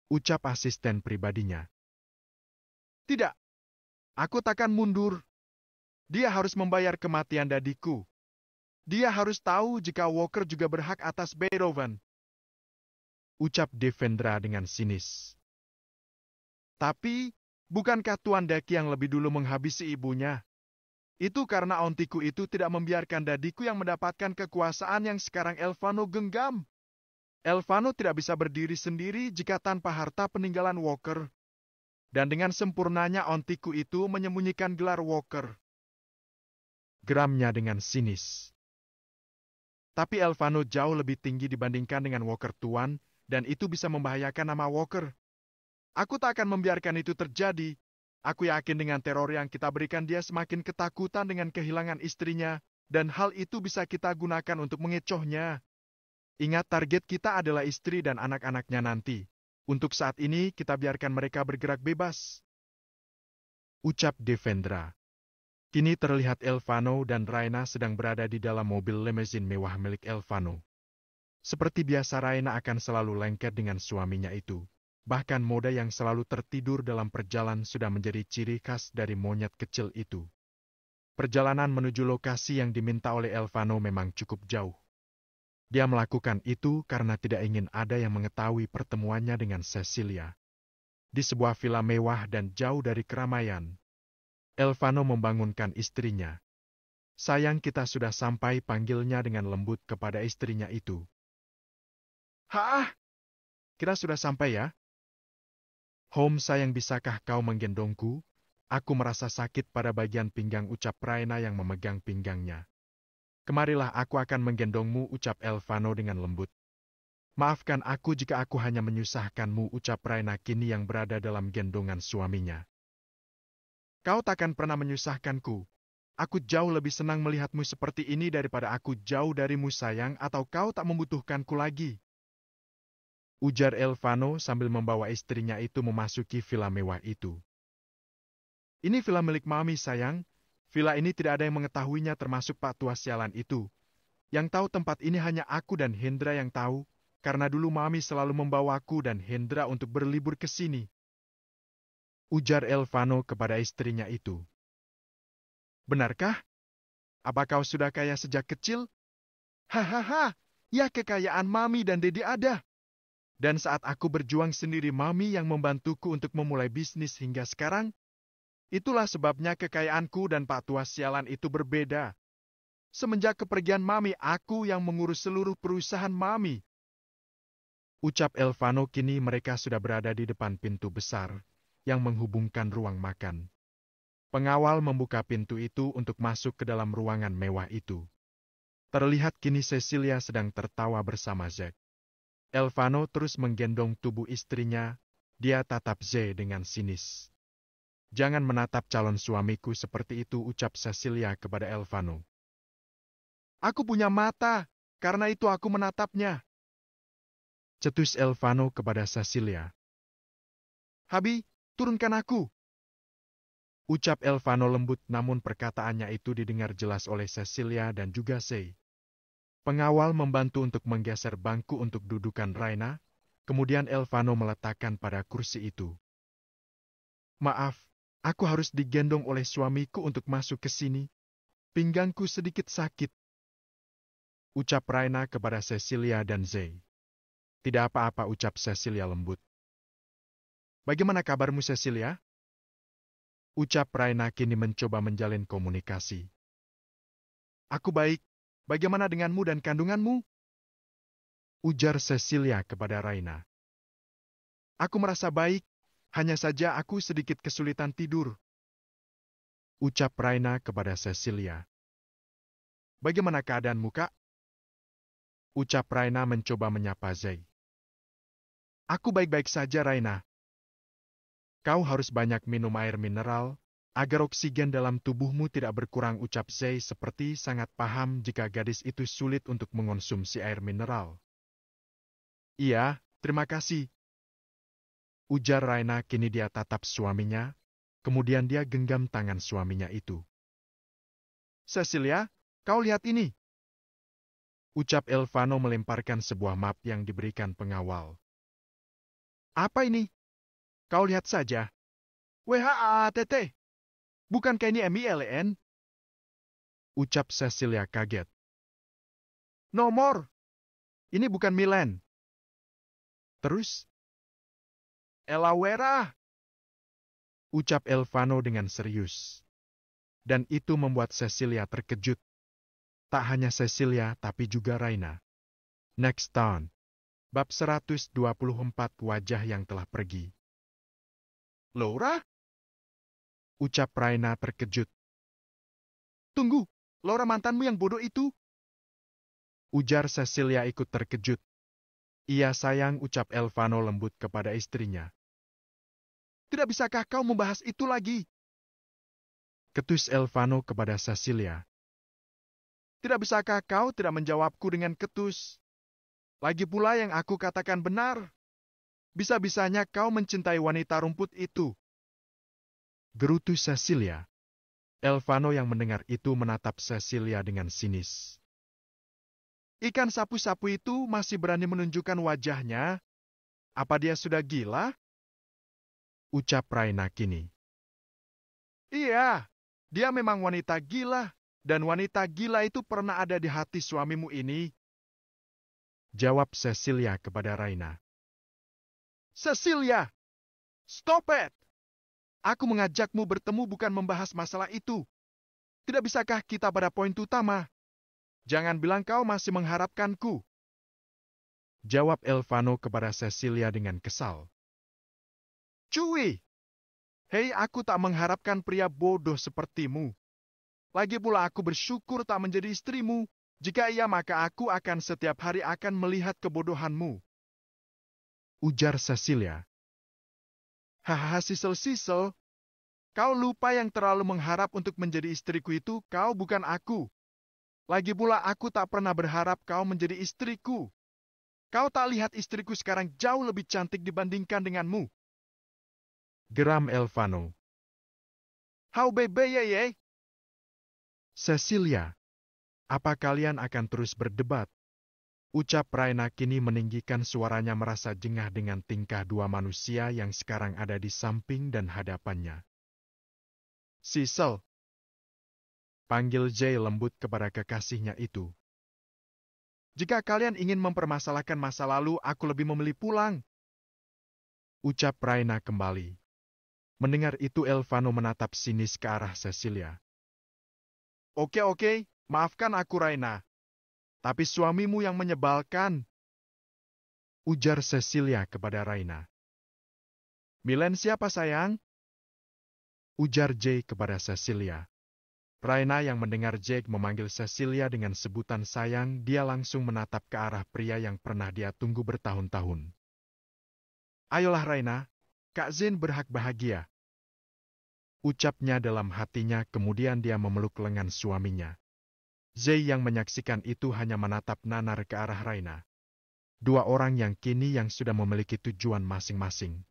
Ucap asisten pribadinya. Tidak. Aku takkan mundur. Dia harus membayar kematian dadiku. Dia harus tahu jika Walker juga berhak atas Beethoven. Ucap Devendra dengan sinis. Tapi, bukankah Tuan Daki yang lebih dulu menghabisi ibunya? Itu karena ontiku itu tidak membiarkan dadiku yang mendapatkan kekuasaan yang sekarang Elvano genggam. Elvano tidak bisa berdiri sendiri jika tanpa harta peninggalan Walker. Dan dengan sempurnanya ontiku itu menyembunyikan gelar Walker. Geramnya dengan sinis. Tapi Elvano jauh lebih tinggi dibandingkan dengan Walker Tuan, dan itu bisa membahayakan nama Walker. Aku tak akan membiarkan itu terjadi. Aku yakin dengan teror yang kita berikan dia semakin ketakutan dengan kehilangan istrinya, dan hal itu bisa kita gunakan untuk mengecohnya. Ingat, target kita adalah istri dan anak-anaknya nanti. Untuk saat ini, kita biarkan mereka bergerak bebas. Ucap Devendra. Kini terlihat Elvano dan Raina sedang berada di dalam mobil limousine mewah milik Elvano. Seperti biasa, Raina akan selalu lengket dengan suaminya itu. Bahkan mode yang selalu tertidur dalam perjalanan sudah menjadi ciri khas dari monyet kecil itu. Perjalanan menuju lokasi yang diminta oleh Elvano memang cukup jauh. Dia melakukan itu karena tidak ingin ada yang mengetahui pertemuannya dengan Cecilia. Di sebuah villa mewah dan jauh dari keramaian, Elvano membangunkan istrinya. Sayang, kita sudah sampai, panggilnya dengan lembut kepada istrinya itu. Hah? Kita sudah sampai ya? Home sayang, bisakah kau menggendongku? Aku merasa sakit pada bagian pinggang, ucap Raina yang memegang pinggangnya. Kemarilah, aku akan menggendongmu, ucap Elvano dengan lembut. Maafkan aku jika aku hanya menyusahkanmu, ucap Raina kini yang berada dalam gendongan suaminya. Kau takkan pernah menyusahkanku. Aku jauh lebih senang melihatmu seperti ini daripada aku jauh darimu sayang, atau kau tak membutuhkanku lagi. Ujar Elvano sambil membawa istrinya itu memasuki villa mewah itu. Ini villa milik Mami sayang. Villa ini tidak ada yang mengetahuinya termasuk Pak tua sialan itu. Yang tahu tempat ini hanya aku dan Hendra yang tahu, karena dulu Mami selalu membawaku dan Hendra untuk berlibur ke sini. Ujar Elvano kepada istrinya itu. Benarkah? Apa kau sudah kaya sejak kecil? Hahaha, ya kekayaan Mami dan Dedi ada. Dan saat aku berjuang sendiri Mami yang membantuku untuk memulai bisnis hingga sekarang, itulah sebabnya kekayaanku dan Pak Tua sialan itu berbeda. Semenjak kepergian Mami, aku yang mengurus seluruh perusahaan Mami. Ucap Elvano. Kini mereka sudah berada di depan pintu besar yang menghubungkan ruang makan. Pengawal membuka pintu itu untuk masuk ke dalam ruangan mewah itu. Terlihat kini Cecilia sedang tertawa bersama Zack. Elvano terus menggendong tubuh istrinya. Dia tatap Zack dengan sinis. Jangan menatap calon suamiku seperti itu, ucap Cecilia kepada Elvano. Aku punya mata, karena itu aku menatapnya. Cetus Elvano kepada Cecilia. Habi, turunkan aku. Ucap Elvano lembut, namun perkataannya itu didengar jelas oleh Cecilia dan juga Sei. Pengawal membantu untuk menggeser bangku untuk dudukan Raina, kemudian Elvano meletakkan pada kursi itu. Maaf, aku harus digendong oleh suamiku untuk masuk ke sini. Pinggangku sedikit sakit. Ucap Raina kepada Cecilia dan Sei. Tidak apa-apa, ucap Cecilia lembut. Bagaimana kabarmu, Cecilia? Ucap Raina kini mencoba menjalin komunikasi. Aku baik. Bagaimana denganmu dan kandunganmu? Ujar Cecilia kepada Raina. Aku merasa baik, hanya saja aku sedikit kesulitan tidur. Ucap Raina kepada Cecilia. Bagaimana keadaanmu, Kak? Ucap Raina mencoba menyapa Zei. Aku baik-baik saja, Raina. Kau harus banyak minum air mineral, agar oksigen dalam tubuhmu tidak berkurang, ucap Zei seperti sangat paham jika gadis itu sulit untuk mengonsumsi air mineral. Iya, terima kasih. Ujar Raina. Kini dia tatap suaminya, kemudian dia genggam tangan suaminya itu. Cecilia, kau lihat ini. Ucap Elvano melemparkan sebuah map yang diberikan pengawal. Apa ini? Kau lihat saja. WHAATT. Bukankah ini MILN? Ucap Cecilia kaget. Nomor. Ini bukan Milen. Terus? Elawera. Ucap Elvano dengan serius. Dan itu membuat Cecilia terkejut. Tak hanya Cecilia, tapi juga Raina. Next Town. Bab 124, wajah yang telah pergi. Laura? Ucap Raina terkejut. Tunggu, Laura mantanmu yang bodoh itu? Ujar Cecilia ikut terkejut. Iya sayang, ucap Elvano lembut kepada istrinya. Tidak bisakah kau membahas itu lagi? Ketus Elvano kepada Cecilia. Tidak bisakah kau tidak menjawabku dengan ketus? Lagi pula yang aku katakan benar. Bisa-bisanya kau mencintai wanita rumput itu. Gerutu Cecilia. Elvano yang mendengar itu menatap Cecilia dengan sinis. Ikan sapu-sapu itu masih berani menunjukkan wajahnya. Apa dia sudah gila? Ucap Raina kini. Iya, dia memang wanita gila. Dan wanita gila itu pernah ada di hati suamimu ini. Jawab Cecilia kepada Raina. Cecilia! Stop it! Aku mengajakmu bertemu bukan membahas masalah itu. Tidak bisakah kita pada poin utama? Jangan bilang kau masih mengharapkanku. Jawab Elvano kepada Cecilia dengan kesal. Cuy! Hei, aku tak mengharapkan pria bodoh sepertimu. Lagi pula aku bersyukur tak menjadi istrimu. Jika iya, maka aku akan setiap hari akan melihat kebodohanmu. Ujar Cecilia. Hahaha, sisel-sisel. Kau lupa yang terlalu mengharap untuk menjadi istriku itu, kau bukan aku. Lagi pula aku tak pernah berharap kau menjadi istriku. Kau tak lihat istriku sekarang jauh lebih cantik dibandingkan denganmu. Geram Elvano. How bebe ye? Cecilia. Apa kalian akan terus berdebat? Ucap Raina kini meninggikan suaranya merasa jengah dengan tingkah dua manusia yang sekarang ada di samping dan hadapannya. Cecil, panggil Jay lembut kepada kekasihnya itu. Jika kalian ingin mempermasalahkan masa lalu, aku lebih memilih pulang. Ucap Raina kembali. Mendengar itu Elvano menatap sinis ke arah Cecilia. Oke, maafkan aku Raina. Tapi suamimu yang menyebalkan. Ujar Cecilia kepada Raina. Milen siapa sayang? Ujar Jake kepada Cecilia. Raina yang mendengar Jake memanggil Cecilia dengan sebutan sayang, dia langsung menatap ke arah pria yang pernah dia tunggu bertahun-tahun. Ayolah Raina, Kak Zin berhak bahagia. Ucapnya dalam hatinya, kemudian dia memeluk lengan suaminya. Zai yang menyaksikan itu hanya menatap nanar ke arah Raina. Dua orang yang kini yang sudah memiliki tujuan masing-masing.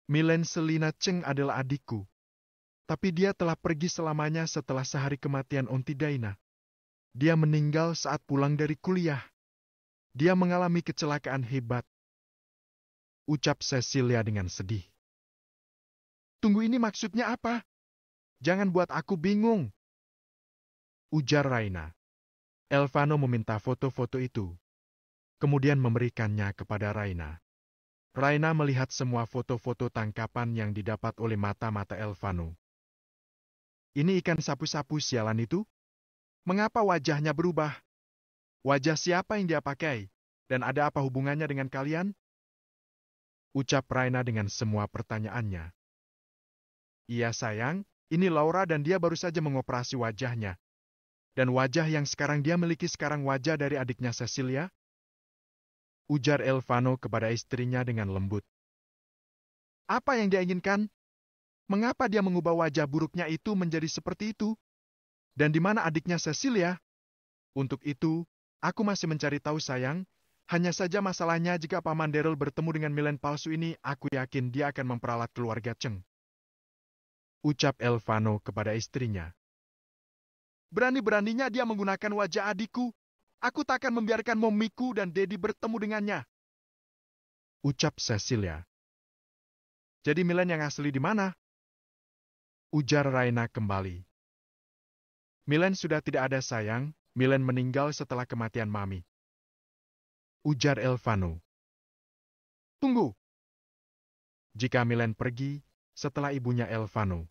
Milen Selina Cheng adalah adikku. Tapi dia telah pergi selamanya setelah sehari kematian Onti Daina. Dia meninggal saat pulang dari kuliah. Dia mengalami kecelakaan hebat. Ucap Cecilia dengan sedih. Tunggu, ini maksudnya apa? Jangan buat aku bingung. Ujar Raina. Elvano meminta foto-foto itu. Kemudian memberikannya kepada Raina. Raina melihat semua foto-foto tangkapan yang didapat oleh mata-mata Elvano. Ini ikan sapu-sapu sialan itu? Mengapa wajahnya berubah? Wajah siapa yang dia pakai? Dan ada apa hubungannya dengan kalian? Ucap Raina dengan semua pertanyaannya. Iya sayang, ini Laura dan dia baru saja mengoperasi wajahnya. Dan wajah yang sekarang dia miliki sekarang wajah dari adiknya Cecilia? Ujar Elvano kepada istrinya dengan lembut. Apa yang dia inginkan? Mengapa dia mengubah wajah buruknya itu menjadi seperti itu? Dan di mana adiknya Cecilia? Untuk itu, aku masih mencari tahu sayang. Hanya saja masalahnya jika Paman Daryl bertemu dengan Milen palsu ini, aku yakin dia akan memperalat keluarga Cheng. Ucap Elvano kepada istrinya. Berani-beraninya dia menggunakan wajah adikku. Aku tak akan membiarkan momiku dan Dedi bertemu dengannya. Ucap Cecilia. Jadi Milen yang asli di mana? Ujar Raina kembali. Milen sudah tidak ada sayang, Milen meninggal setelah kematian Mami. Ujar Elvano. Tunggu. Jika Milen pergi, setelah ibunya Elvano.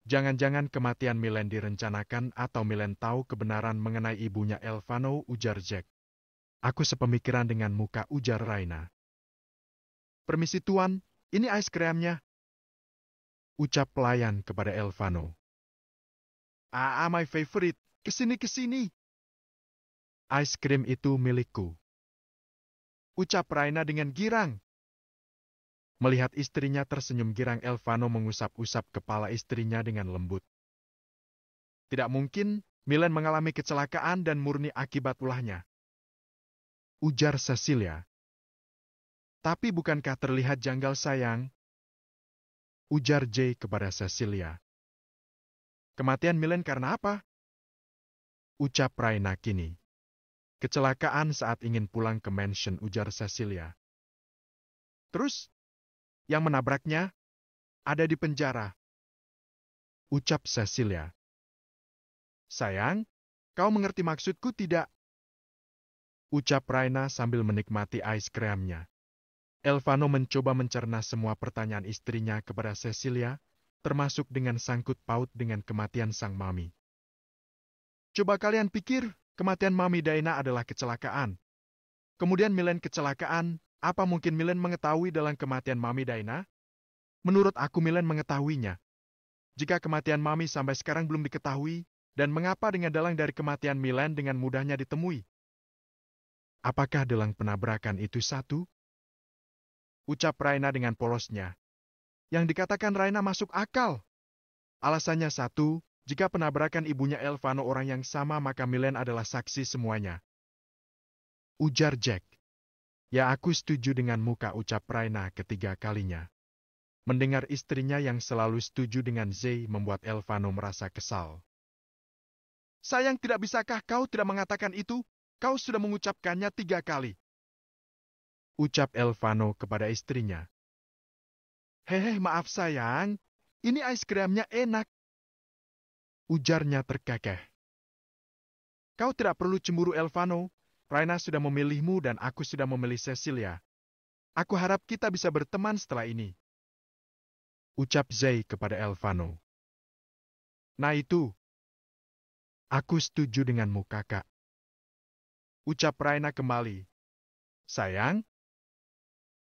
Jangan-jangan kematian Milen direncanakan atau Milen tahu kebenaran mengenai ibunya Elvano, ujar Jack. Aku sepemikiran dengan muka, ujar Raina. Permisi tuan, ini es krimnya. Ucap pelayan kepada Elvano. My favorite, kesini. Es krim itu milikku. Ucap Raina dengan girang. Melihat istrinya tersenyum girang, Elvano mengusap-usap kepala istrinya dengan lembut. Tidak mungkin, Milen mengalami kecelakaan dan murni akibat ulahnya. Ujar Cecilia. Tapi bukankah terlihat janggal sayang? Ujar Jay kepada Cecilia. Kematian Milen karena apa? Ucap Raina kini. Kecelakaan saat ingin pulang ke mansion, ujar Cecilia. Terus? Yang menabraknya ada di penjara. Ucap Cecilia. Sayang, kau mengerti maksudku tidak? Ucap Raina sambil menikmati es krimnya. Elvano mencoba mencerna semua pertanyaan istrinya kepada Cecilia, termasuk dengan sangkut paut dengan kematian sang mami. Coba kalian pikir, kematian Mami Daina adalah kecelakaan. Kemudian Milen kecelakaan, apa mungkin Milen mengetahui dalam kematian Mami Daina? Menurut aku Milen mengetahuinya. Jika kematian Mami sampai sekarang belum diketahui, dan mengapa dengan dalang dari kematian Milen dengan mudahnya ditemui? Apakah dalang penabrakan itu satu? Ucap Raina dengan polosnya. Yang dikatakan Raina masuk akal. Alasannya satu, jika penabrakan ibunya Elvano orang yang sama maka Milen adalah saksi semuanya. Ujar Jack. Ya aku setuju dengan muka, ucap Raina ketiga kalinya. Mendengar istrinya yang selalu setuju dengan Zay membuat Elvano merasa kesal. Sayang, tidak bisakah kau tidak mengatakan itu? Kau sudah mengucapkannya 3 kali. Ucap Elvano kepada istrinya. Hehe, maaf sayang, ini es krimnya enak. Ujarnya terkekeh. Kau tidak perlu cemburu Elvano, Raina sudah memilihmu dan aku sudah memilih Cecilia. Aku harap kita bisa berteman setelah ini. Ucap Zai kepada Elvano. Nah itu. Aku setuju denganmu kakak. Ucap Raina kembali. Sayang.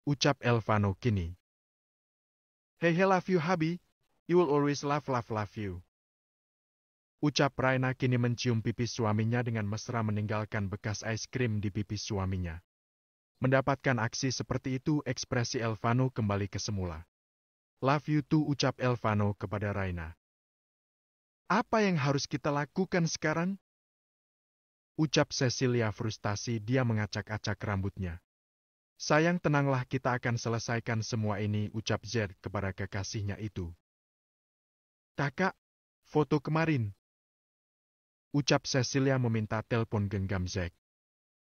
Ucap Elvano kini. Hey, love you, Habi. You will always love you. Ucap Raina kini mencium pipi suaminya dengan mesra meninggalkan bekas es krim di pipi suaminya. Mendapatkan aksi seperti itu, ekspresi Elvano kembali ke semula. Love you too, ucap Elvano kepada Raina. Apa yang harus kita lakukan sekarang? Ucap Cecilia frustasi, dia mengacak-acak rambutnya. Sayang, tenanglah, kita akan selesaikan semua ini, ucap Z kepada kekasihnya itu. Kakak, foto kemarin. Ucap Cecilia meminta telepon genggam Zack.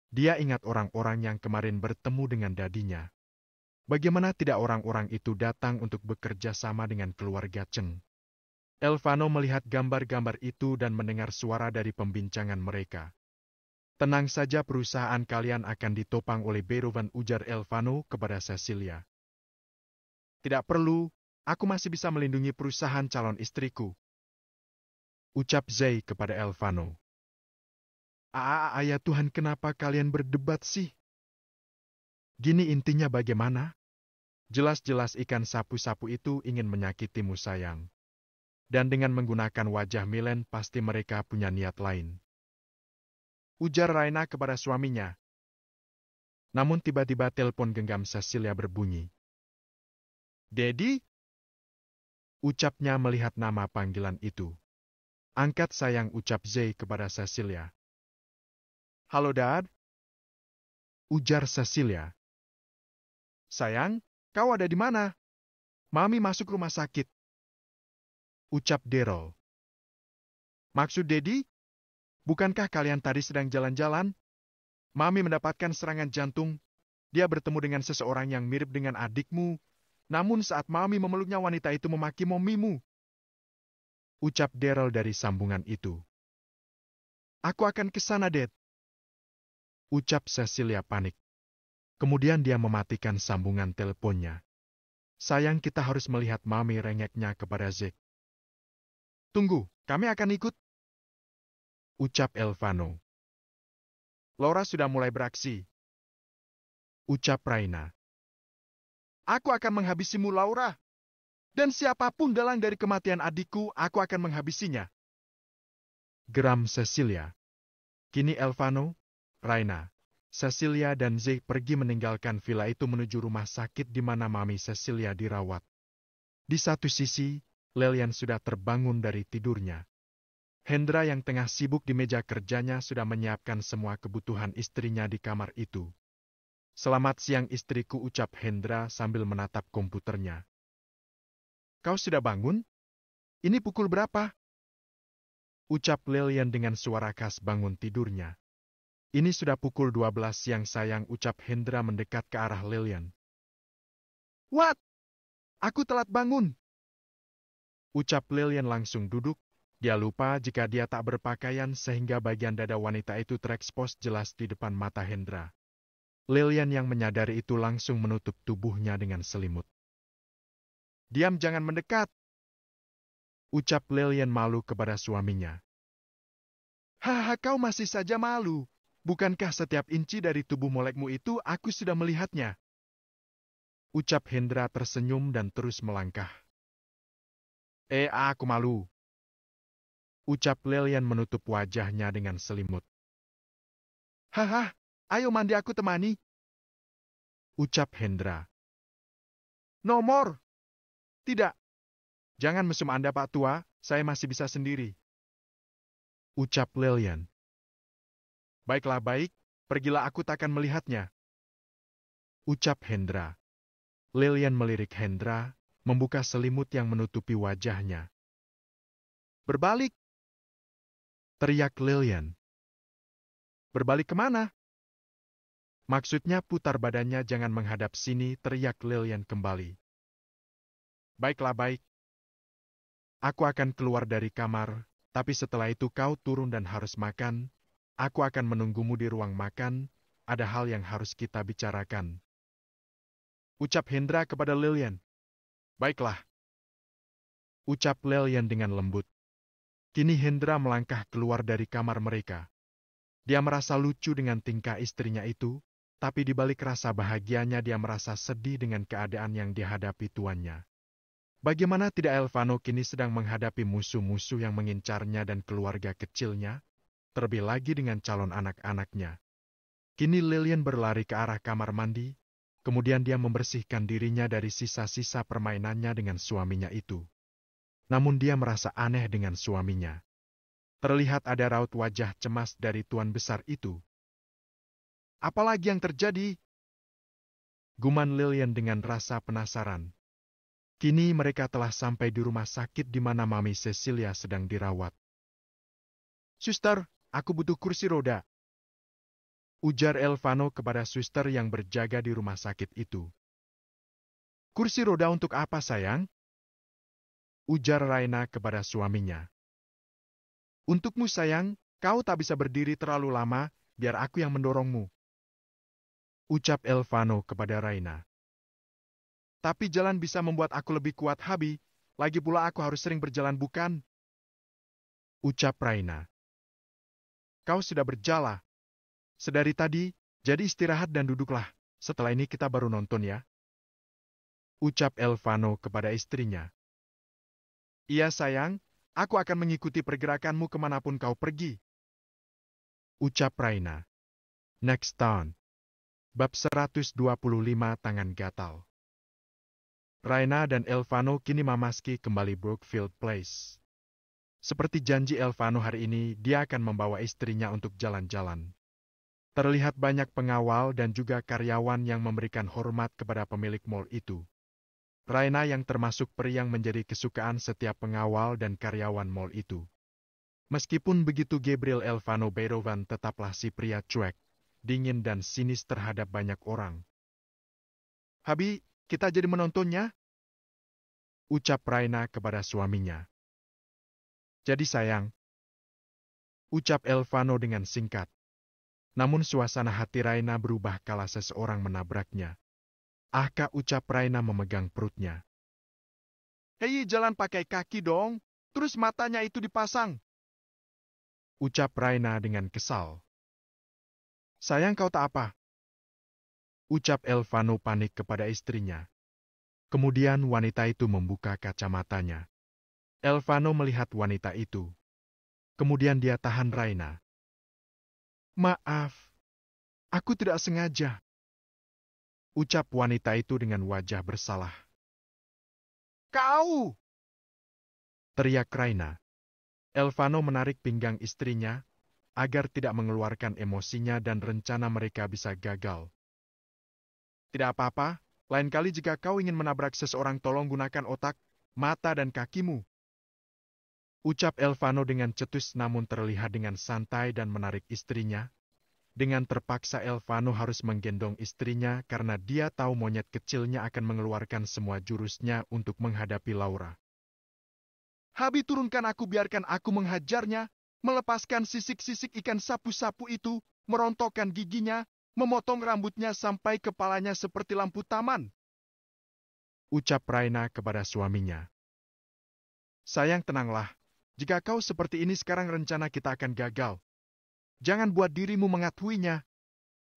Dia ingat orang-orang yang kemarin bertemu dengan dadinya. Bagaimana tidak orang-orang itu datang untuk bekerja sama dengan keluarga Cheng. Elvano melihat gambar-gambar itu dan mendengar suara dari pembincangan mereka. Tenang saja, perusahaan kalian akan ditopang oleh Berovan, ujar Elvano kepada Cecilia. Tidak perlu, aku masih bisa melindungi perusahaan calon istriku. Ucap Zai kepada Elvano. Ya Tuhan, kenapa kalian berdebat sih? Gini intinya bagaimana? Jelas-jelas ikan sapu-sapu itu ingin menyakitimu sayang. Dan dengan menggunakan wajah Milen pasti mereka punya niat lain. Ujar Raina kepada suaminya. Namun tiba-tiba telepon genggam Cecilia berbunyi. Daddy? Ucapnya melihat nama panggilan itu. Angkat sayang, ucap Zai kepada Cecilia. Halo Dad? Ujar Cecilia. Sayang, kau ada di mana? Mami masuk rumah sakit. Ucap Daryl. Maksud Daddy? Bukankah kalian tadi sedang jalan-jalan? Mami mendapatkan serangan jantung. Dia bertemu dengan seseorang yang mirip dengan adikmu. Namun saat Mami memeluknya, wanita itu memaki momimu. Ucap Daryl dari sambungan itu. Aku akan ke sana, Dad. Ucap Cecilia panik. Kemudian dia mematikan sambungan teleponnya. Sayang, kita harus melihat, Mami rengeknya kepada Zack. Tunggu, kami akan ikut. Ucap Elvano. Laura sudah mulai beraksi. Ucap Raina. Aku akan menghabisimu, Laura. Dan siapapun dalang dari kematian adikku, aku akan menghabisinya. Geram Cecilia. Kini Elvano, Raina, Cecilia dan Zack pergi meninggalkan villa itu menuju rumah sakit di mana Mami Cecilia dirawat. Di satu sisi, Lilian sudah terbangun dari tidurnya. Hendra yang tengah sibuk di meja kerjanya sudah menyiapkan semua kebutuhan istrinya di kamar itu. Selamat siang istriku, ucap Hendra sambil menatap komputernya. Kau sudah bangun? Ini pukul berapa? Ucap Lilian dengan suara khas bangun tidurnya. Ini sudah pukul 12 siang sayang, ucap Hendra mendekat ke arah Lilian. What? Aku telat bangun. Ucap Lilian langsung duduk. Dia lupa jika dia tak berpakaian sehingga bagian dada wanita itu terekspos jelas di depan mata Hendra. Lilian yang menyadari itu langsung menutup tubuhnya dengan selimut. Diam, jangan mendekat. Ucap Lilian malu kepada suaminya. Haha, kau masih saja malu. Bukankah setiap inci dari tubuh molekmu itu aku sudah melihatnya? Ucap Hendra tersenyum dan terus melangkah. Aku malu. Ucap Lilian menutup wajahnya dengan selimut. Haha, ayo mandi aku temani. Ucap Hendra. Nomor. Tidak. Jangan mesum Anda Pak Tua, saya masih bisa sendiri. Ucap Lilian. Baiklah baik, pergilah, aku takkan melihatnya. Ucap Hendra. Lilian melirik Hendra, membuka selimut yang menutupi wajahnya. Berbalik! Teriak Lilian. Berbalik kemana? Maksudnya putar badannya, jangan menghadap sini, teriak Lilian kembali. Baiklah, baik. Aku akan keluar dari kamar, tapi setelah itu kau turun dan harus makan. Aku akan menunggumu di ruang makan, ada hal yang harus kita bicarakan. Ucap Hendra kepada Lilian. Baiklah. Ucap Lilian dengan lembut. Kini Hendra melangkah keluar dari kamar mereka. Dia merasa lucu dengan tingkah istrinya itu, tapi di balik rasa bahagianya dia merasa sedih dengan keadaan yang dihadapi tuannya. Bagaimana tidak Elvano kini sedang menghadapi musuh-musuh yang mengincarnya dan keluarga kecilnya, terlebih lagi dengan calon anak-anaknya. Kini Lilian berlari ke arah kamar mandi, kemudian dia membersihkan dirinya dari sisa-sisa permainannya dengan suaminya itu. Namun dia merasa aneh dengan suaminya. Terlihat ada raut wajah cemas dari tuan besar itu. Apalagi yang terjadi? Guman Lilian dengan rasa penasaran. Kini mereka telah sampai di rumah sakit di mana Mami Cecilia sedang dirawat. Suster, aku butuh kursi roda. Ujar Elvano kepada suster yang berjaga di rumah sakit itu. Kursi roda untuk apa, sayang? Ujar Raina kepada suaminya. Untukmu, sayang, kau tak bisa berdiri terlalu lama, biar aku yang mendorongmu. Ucap Elvano kepada Raina. Tapi jalan bisa membuat aku lebih kuat, Habi. Lagi pula aku harus sering berjalan, bukan? Ucap Raina. Kau sudah berjala. Sedari tadi, jadi istirahat dan duduklah. Setelah ini kita baru nonton ya. Ucap Elvano kepada istrinya. Iya sayang, aku akan mengikuti pergerakanmu kemanapun kau pergi. Ucap Raina. Next Town. Bab 125 Tangan Gatal. Raina dan Elvano kini memasuki kembali Brookfield Place. Seperti janji Elvano hari ini, dia akan membawa istrinya untuk jalan-jalan. Terlihat banyak pengawal dan juga karyawan yang memberikan hormat kepada pemilik mall itu. Raina yang termasuk peri yang menjadi kesukaan setiap pengawal dan karyawan mall itu. Meskipun begitu, Gabriel Elvano Berovan tetaplah si pria cuek, dingin dan sinis terhadap banyak orang. Habi, kita jadi menontonnya? Ucap Raina kepada suaminya. Jadi sayang. Ucap Elvano dengan singkat. Namun suasana hati Raina berubah kala seseorang menabraknya. Kak, ucap Raina memegang perutnya. Hei, jalan pakai kaki dong, terus matanya itu dipasang. Ucap Raina dengan kesal. Sayang, kau tak apa? Ucap Elvano panik kepada istrinya. Kemudian wanita itu membuka kacamatanya. Elvano melihat wanita itu. Kemudian dia tahan Raina. Maaf, aku tidak sengaja. Ucap wanita itu dengan wajah bersalah. Kau! Teriak Raina. Elvano menarik pinggang istrinya agar tidak mengeluarkan emosinya dan rencana mereka bisa gagal. Tidak apa-apa, lain kali jika kau ingin menabrak seseorang tolong gunakan otak, mata dan kakimu. Ucap Elvano dengan cetus namun terlihat dengan santai dan menarik istrinya. Dengan terpaksa Elvano harus menggendong istrinya karena dia tahu monyet kecilnya akan mengeluarkan semua jurusnya untuk menghadapi Laura. Habi, turunkan aku, biarkan aku menghajarnya, melepaskan sisik-sisik ikan sapu-sapu itu, merontokkan giginya, memotong rambutnya sampai kepalanya seperti lampu taman. Ucap Raina kepada suaminya. Sayang, tenanglah. Jika kau seperti ini sekarang rencana kita akan gagal. Jangan buat dirimu mengatuinya.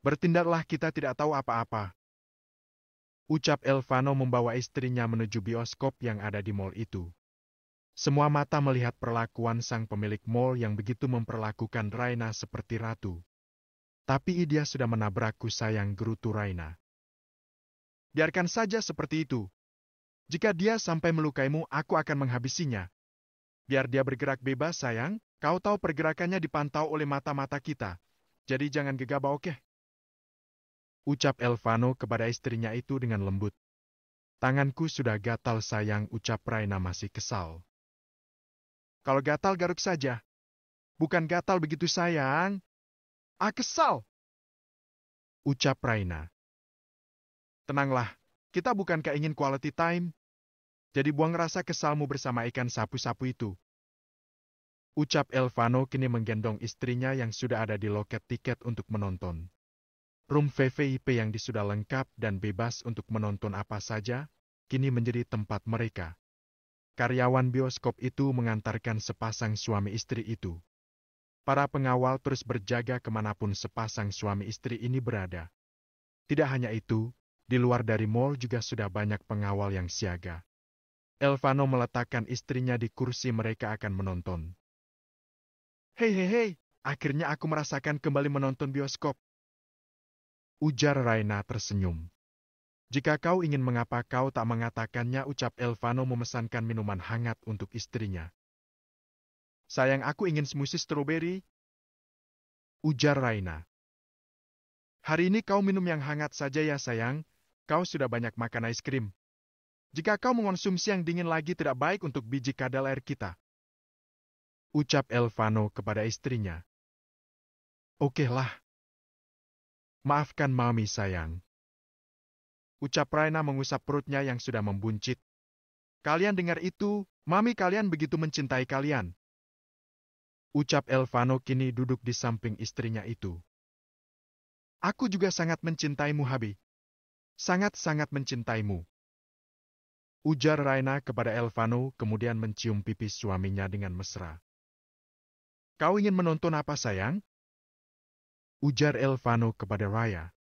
Bertindaklah, kita tidak tahu apa-apa. Ucap Elvano membawa istrinya menuju bioskop yang ada di mall itu. Semua mata melihat perlakuan sang pemilik mall yang begitu memperlakukan Raina seperti ratu. Tapi dia sudah menabrakku, sayang, gerutu Raina. Biarkan saja seperti itu. Jika dia sampai melukaimu, aku akan menghabisinya. Biar dia bergerak bebas, sayang. Kau tahu pergerakannya dipantau oleh mata-mata kita. Jadi jangan gegabah, oke? Ucap Elvano kepada istrinya itu dengan lembut. Tanganku sudah gatal, sayang, ucap Raina masih kesal. Kalau gatal, garuk saja. Bukan gatal begitu, sayang. Kesal, ucap Raina. Tenanglah, kita bukankah ingin quality time? Jadi buang rasa kesalmu bersama ikan sapu-sapu itu. Ucap Elvano kini menggendong istrinya yang sudah ada di loket tiket untuk menonton. Room VVIP yang sudah lengkap dan bebas untuk menonton apa saja, kini menjadi tempat mereka. Karyawan bioskop itu mengantarkan sepasang suami istri itu. Para pengawal terus berjaga kemanapun sepasang suami istri ini berada. Tidak hanya itu, di luar dari mall juga sudah banyak pengawal yang siaga. Elvano meletakkan istrinya di kursi mereka akan menonton. Hei, akhirnya aku merasakan kembali menonton bioskop. Ujar Raina tersenyum. Jika kau ingin mengapa kau tak mengatakannya, ucap Elvano memesankan minuman hangat untuk istrinya. Sayang, aku ingin smoothie stroberi. Ujar Raina. Hari ini kau minum yang hangat saja ya sayang, kau sudah banyak makan es krim. Jika kau mengonsumsi yang dingin lagi tidak baik untuk biji kadal air kita. Ucap Elvano kepada istrinya. Oke lah. Maafkan Mami sayang. Ucap Raina mengusap perutnya yang sudah membuncit. Kalian dengar itu, Mami kalian begitu mencintai kalian. Ucap Elvano kini duduk di samping istrinya itu. Aku juga sangat mencintaimu, Habi. Sangat-sangat mencintaimu. Ujar Raina kepada Elvano kemudian mencium pipi suaminya dengan mesra. Kau ingin menonton apa sayang? Ujar Elvano kepada Raya.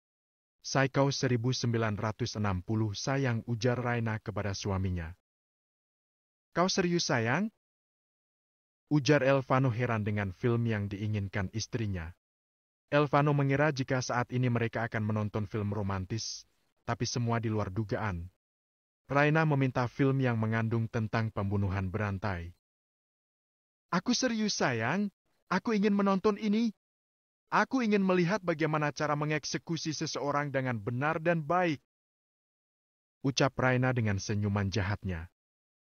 Psycho 1960 sayang, ujar Raina kepada suaminya. Kau serius sayang? Ujar Elvano heran dengan film yang diinginkan istrinya. Elvano mengira jika saat ini mereka akan menonton film romantis, tapi semua di luar dugaan. Raina meminta film yang mengandung tentang pembunuhan berantai. Aku serius sayang, aku ingin menonton ini. Aku ingin melihat bagaimana cara mengeksekusi seseorang dengan benar dan baik. Ucap Raina dengan senyuman jahatnya.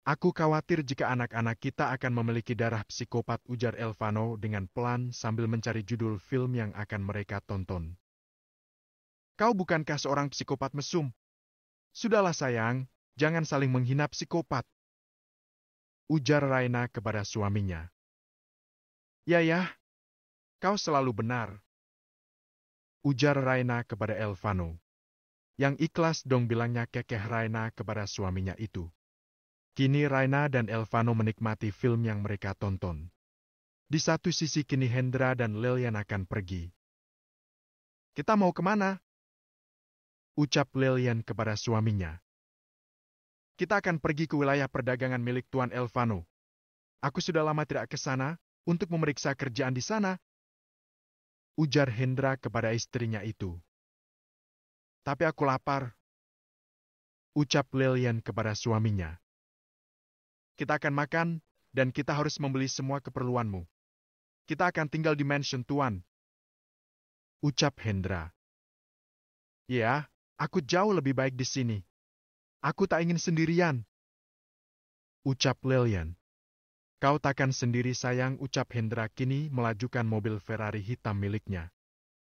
Aku khawatir jika anak-anak kita akan memiliki darah psikopat, ujar Elvano dengan pelan sambil mencari judul film yang akan mereka tonton. Kau bukankah seorang psikopat mesum? Sudahlah sayang, jangan saling menghina psikopat. Ujar Raina kepada suaminya. Ya, kau selalu benar. Ujar Raina kepada Elvano. Yang ikhlas dong, bilangnya kekeh Raina kepada suaminya itu. Kini Raina dan Elvano menikmati film yang mereka tonton. Di satu sisi kini Hendra dan Lilian akan pergi. Kita mau kemana? Ucap Lilian kepada suaminya. Kita akan pergi ke wilayah perdagangan milik Tuan Elvano. Aku sudah lama tidak ke sana untuk memeriksa kerjaan di sana. Ujar Hendra kepada istrinya itu. Tapi aku lapar. Ucap Lilian kepada suaminya. Kita akan makan, dan kita harus membeli semua keperluanmu. Kita akan tinggal di mansion Tuan. Ucap Hendra. Ya, aku jauh lebih baik di sini. Aku tak ingin sendirian. Ucap Lilian. Kau takkan sendiri sayang, ucap Hendra kini melajukan mobil Ferrari hitam miliknya.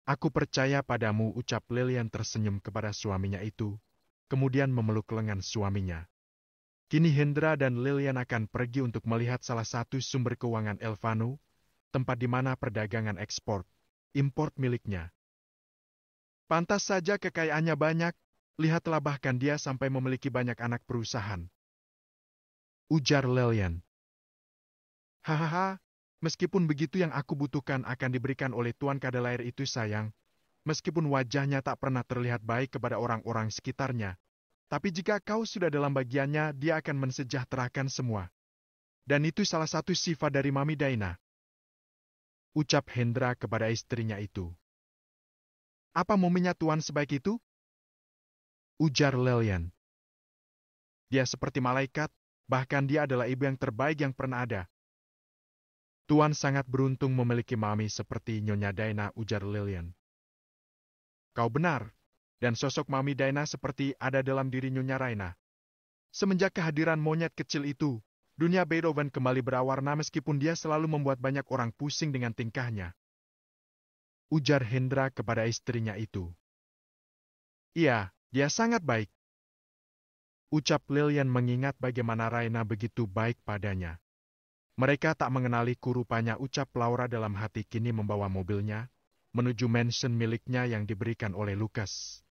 Aku percaya padamu, ucap Lilian tersenyum kepada suaminya itu, kemudian memeluk lengan suaminya. Kini Hendra dan Lilian akan pergi untuk melihat salah satu sumber keuangan Elvano, tempat di mana perdagangan ekspor, import miliknya. Pantas saja kekayaannya banyak, lihatlah bahkan dia sampai memiliki banyak anak perusahaan. Ujar Lilian. Hahaha, meskipun begitu yang aku butuhkan akan diberikan oleh Tuan Kadalair itu sayang, meskipun wajahnya tak pernah terlihat baik kepada orang-orang sekitarnya. Tapi jika kau sudah dalam bagiannya, dia akan mensejahterakan semua. Dan itu salah satu sifat dari Mami Daina. Ucap Hendra kepada istrinya itu. Apa maunya Tuan sebaik itu? Ujar Lilian. Dia seperti malaikat, bahkan dia adalah ibu yang terbaik yang pernah ada. Tuan sangat beruntung memiliki Mami seperti Nyonya Daina, ujar Lilian. Kau benar. Dan sosok Mami Daina seperti ada dalam diri Nyonya Raina. Semenjak kehadiran monyet kecil itu, dunia Beethoven kembali berwarna meskipun dia selalu membuat banyak orang pusing dengan tingkahnya. ujar Hendra kepada istrinya itu. Iya, dia sangat baik. Ucap Lilian mengingat bagaimana Raina begitu baik padanya. Mereka tak mengenali rupanya ucap Laura dalam hati kini membawa mobilnya menuju mansion miliknya yang diberikan oleh Lucas.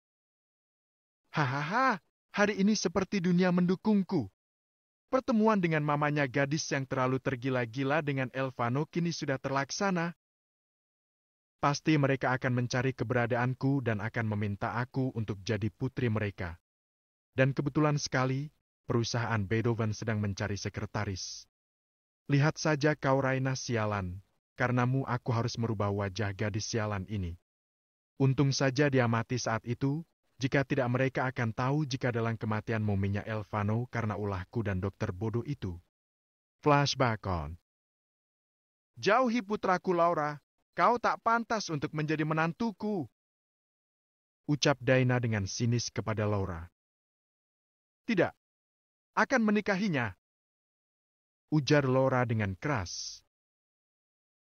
Hahaha, hari ini seperti dunia mendukungku. Pertemuan dengan mamanya gadis yang terlalu tergila-gila dengan Elvano kini sudah terlaksana. Pasti mereka akan mencari keberadaanku dan akan meminta aku untuk jadi putri mereka. Dan kebetulan sekali, perusahaan Beethoven sedang mencari sekretaris. Lihat saja kau Raina sialan, karenamu aku harus merubah wajah gadis sialan ini. Untung saja dia mati saat itu, jika tidak mereka akan tahu jika dalam kematian mominya Elvano karena ulahku dan dokter bodoh itu. Flashback on. Jauhi putraku Laura, kau tak pantas untuk menjadi menantuku. Ucap Daina dengan sinis kepada Laura. Tidak, akan menikahinya. Ujar Laura dengan keras.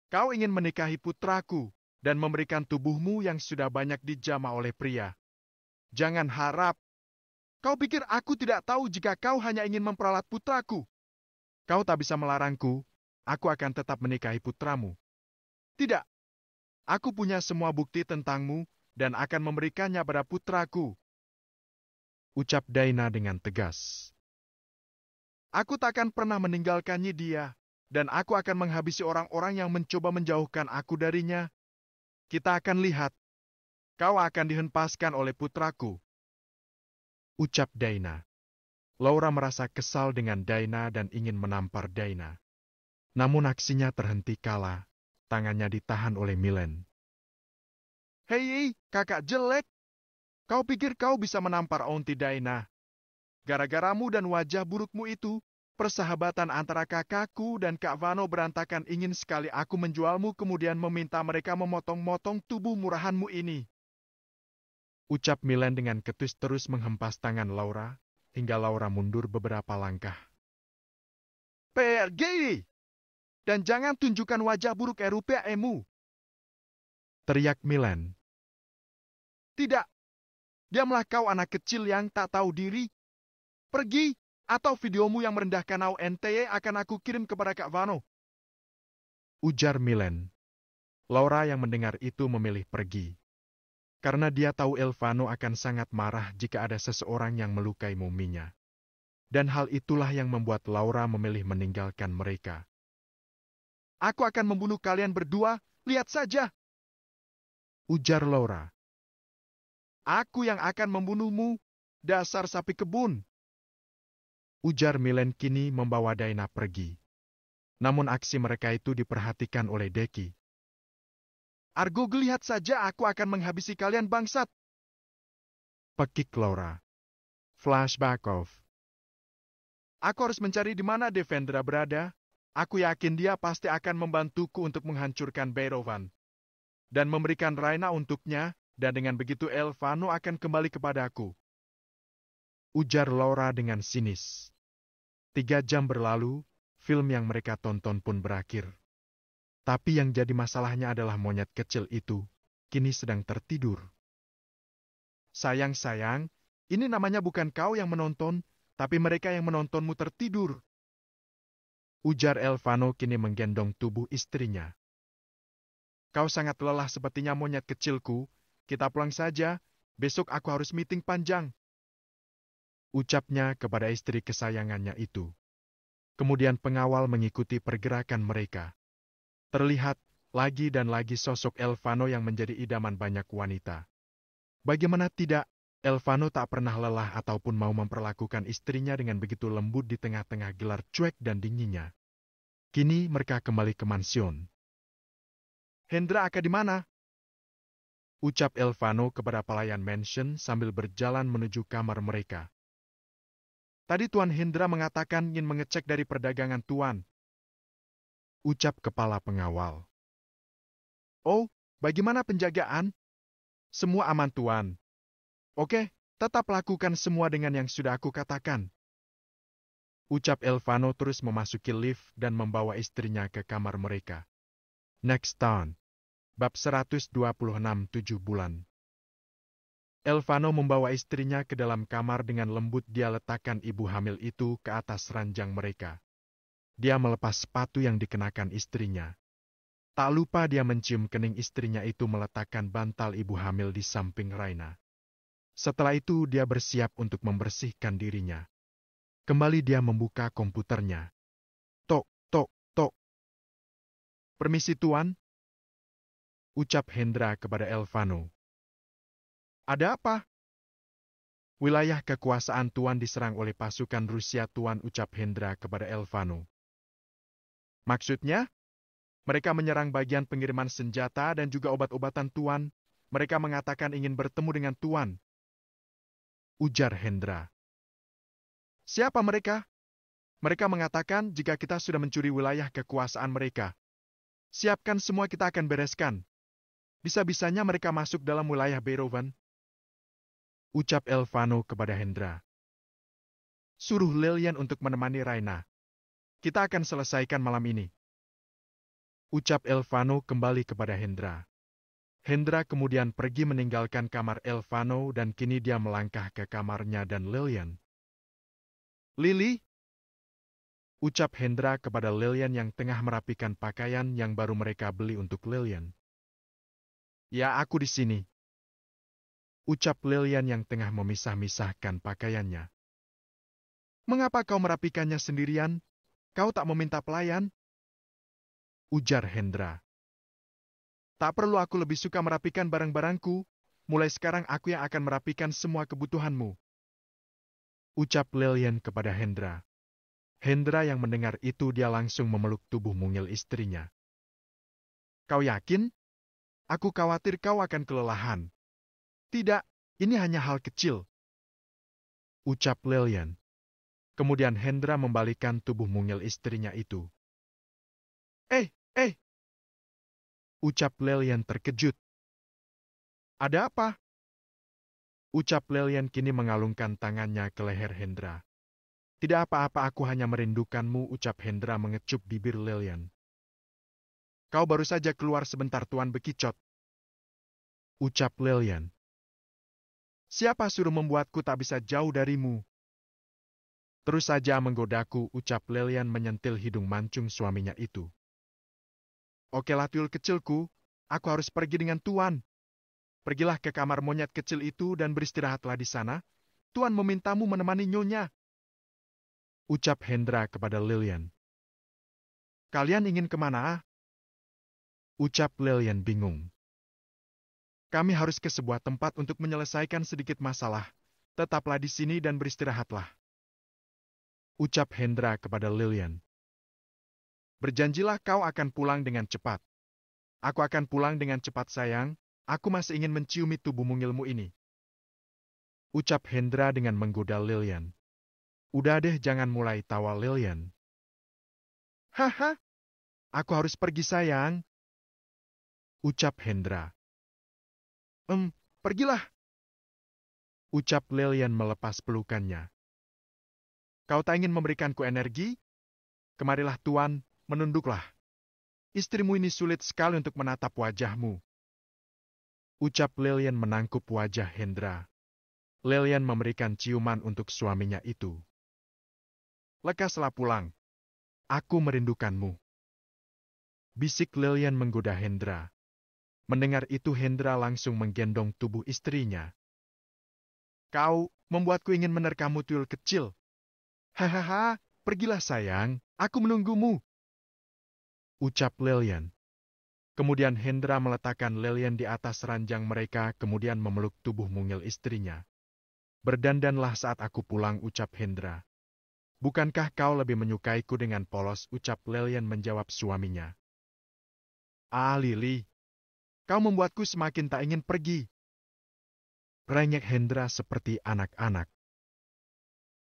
Kau ingin menikahi putraku dan memberikan tubuhmu yang sudah banyak dijamah oleh pria. Jangan harap. Kau pikir aku tidak tahu jika kau hanya ingin memperalat putraku? Kau tak bisa melarangku, aku akan tetap menikahi putramu. Tidak, aku punya semua bukti tentangmu dan akan memberikannya pada putraku. Ucap Daina dengan tegas. Aku takkan pernah meninggalkannya dia, dan aku akan menghabisi orang-orang yang mencoba menjauhkan aku darinya. Kita akan lihat. Kau akan dihempaskan oleh putraku. Ucap Daina. Laura merasa kesal dengan Daina dan ingin menampar Daina. Namun aksinya terhenti kala, tangannya ditahan oleh Milen. Hei, kakak jelek. Kau pikir kau bisa menampar Aunty Daina? Gara-garamu dan wajah burukmu itu, persahabatan antara kakakku dan Kak Vano berantakan. Ingin sekali aku menjualmu kemudian meminta mereka memotong-motong tubuh murahanmu ini. Ucap Milen dengan ketus terus menghempas tangan Laura, hingga Laura mundur beberapa langkah. Pergi! Dan jangan tunjukkan wajah buruk erupaemu! Teriak Milen. Tidak! Diamlah kau anak kecil yang tak tahu diri. Pergi, atau videomu yang merendahkan AUNTY akan aku kirim kepada Kak Vano. Ujar Milen. Laura yang mendengar itu memilih pergi. Karena dia tahu Elvano akan sangat marah jika ada seseorang yang melukai mominya. Dan hal itulah yang membuat Laura memilih meninggalkan mereka. Aku akan membunuh kalian berdua, lihat saja. Ujar Laura. Aku yang akan membunuhmu, dasar sapi kebun. Ujar Milen kini membawa Daina pergi. Namun aksi mereka itu diperhatikan oleh Deki. Argo, lihat saja aku akan menghabisi kalian bangsat. Pekik Laura. Flashback off. Aku harus mencari di mana Devendra berada. Aku yakin dia pasti akan membantuku untuk menghancurkan Beethoven. Dan memberikan Raina untuknya, dan dengan begitu Elvano akan kembali kepadaku. Ujar Laura dengan sinis. 3 jam berlalu, film yang mereka tonton pun berakhir. Tapi yang jadi masalahnya adalah monyet kecil itu, kini sedang tertidur. Sayang, ini namanya bukan kau yang menonton, tapi mereka yang menontonmu tertidur. Ujar Elvano kini menggendong tubuh istrinya. Kau sangat lelah sepertinya monyet kecilku, kita pulang saja, besok aku harus meeting panjang. Ucapnya kepada istri kesayangannya itu. Kemudian pengawal mengikuti pergerakan mereka. Terlihat lagi dan lagi sosok Elvano yang menjadi idaman banyak wanita. Bagaimana tidak, Elvano tak pernah lelah ataupun mau memperlakukan istrinya dengan begitu lembut di tengah-tengah gelar cuek dan dinginnya. Kini mereka kembali ke mansion. Hendra akan di mana? Ucap Elvano kepada pelayan mansion sambil berjalan menuju kamar mereka. Tadi Tuan Hendra mengatakan ingin mengecek dari perdagangan Tuan. Ucap kepala pengawal. Oh, bagaimana penjagaan? Semua aman Tuan. Oke, tetap lakukan semua dengan yang sudah aku katakan. Ucap Elvano terus memasuki lift dan membawa istrinya ke kamar mereka. Next time. Bab 126 7 bulan. Elvano membawa istrinya ke dalam kamar dengan lembut. Dia letakkan ibu hamil itu ke atas ranjang mereka. Dia melepas sepatu yang dikenakan istrinya. Tak lupa dia mencium kening istrinya itu, meletakkan bantal ibu hamil di samping Raina. Setelah itu dia bersiap untuk membersihkan dirinya. Kembali dia membuka komputernya. Tok, tok, tok. Permisi tuan, ucap Hendra kepada Elvano. Ada apa? Wilayah kekuasaan tuan diserang oleh pasukan Rusia tuan, ucap Hendra kepada Elvano. Maksudnya? Mereka menyerang bagian pengiriman senjata dan juga obat-obatan tuan. Mereka mengatakan ingin bertemu dengan tuan, ujar Hendra. Siapa mereka? Mereka mengatakan jika kita sudah mencuri wilayah kekuasaan mereka. Siapkan semua, kita akan bereskan. Bisa-bisanya mereka masuk dalam wilayah Berovan, ucap Elvano kepada Hendra. Suruh Lilian untuk menemani Raina. Kita akan selesaikan malam ini, ucap Elvano kembali kepada Hendra. Hendra kemudian pergi meninggalkan kamar Elvano dan kini dia melangkah ke kamarnya dan Lilian. Lili, ucap Hendra kepada Lilian yang tengah merapikan pakaian yang baru mereka beli untuk Lilian. Ya, aku di sini, ucap Lilian yang tengah memisah-misahkan pakaiannya. Mengapa kau merapikannya sendirian? Kau tak meminta pelayan? Ujar Hendra. Tak perlu, aku lebih suka merapikan barang-barangku. Mulai sekarang aku yang akan merapikan semua kebutuhanmu, ucap Lilian kepada Hendra. Hendra yang mendengar itu dia langsung memeluk tubuh mungil istrinya. Kau yakin? Aku khawatir kau akan kelelahan. Tidak, ini hanya hal kecil, ucap Lilian. Kemudian Hendra membalikkan tubuh mungil istrinya itu. Ucap Lilian terkejut. Ada apa? Ucap Lilian kini mengalungkan tangannya ke leher Hendra. Tidak apa-apa, aku hanya merindukanmu, ucap Hendra mengecup bibir Lilian. Kau baru saja keluar sebentar, tuan bekicot, ucap Lilian. Siapa suruh membuatku tak bisa jauh darimu? Terus saja menggodaku, ucap Lilian menyentil hidung mancung suaminya itu. Okelah tuyul kecilku, aku harus pergi dengan tuan. Pergilah ke kamar monyet kecil itu dan beristirahatlah di sana. Tuan memintamu menemani nyonya, ucap Hendra kepada Lilian. Kalian ingin kemana? Ucap Lilian bingung. Kami harus ke sebuah tempat untuk menyelesaikan sedikit masalah. Tetaplah di sini dan beristirahatlah, ucap Hendra kepada Lilian. Berjanjilah kau akan pulang dengan cepat. Aku akan pulang dengan cepat, sayang. Aku masih ingin menciumi tubuh mungilmu ini, ucap Hendra dengan menggoda Lilian. Udah deh, jangan mulai tawa Lilian. Haha, aku harus pergi, sayang, ucap Hendra. Pergilah, ucap Lilian melepas pelukannya. Kau tak ingin memberikanku energi? Kemarilah tuan, menunduklah. Istrimu ini sulit sekali untuk menatap wajahmu, ucap Lilian menangkup wajah Hendra. Lilian memberikan ciuman untuk suaminya itu. Lekaslah pulang. Aku merindukanmu, bisik Lilian menggoda Hendra. Mendengar itu Hendra langsung menggendong tubuh istrinya. Kau membuatku ingin menerkammu, tuyul kecil. Hahaha, pergilah sayang, aku menunggumu, ucap Lilian. Kemudian Hendra meletakkan Lilian di atas ranjang mereka, kemudian memeluk tubuh mungil istrinya. Berdandanlah saat aku pulang, ucap Hendra. Bukankah kau lebih menyukaiku dengan polos, ucap Lilian menjawab suaminya. Ah, Lili, kau membuatku semakin tak ingin pergi, rengek Hendra seperti anak-anak.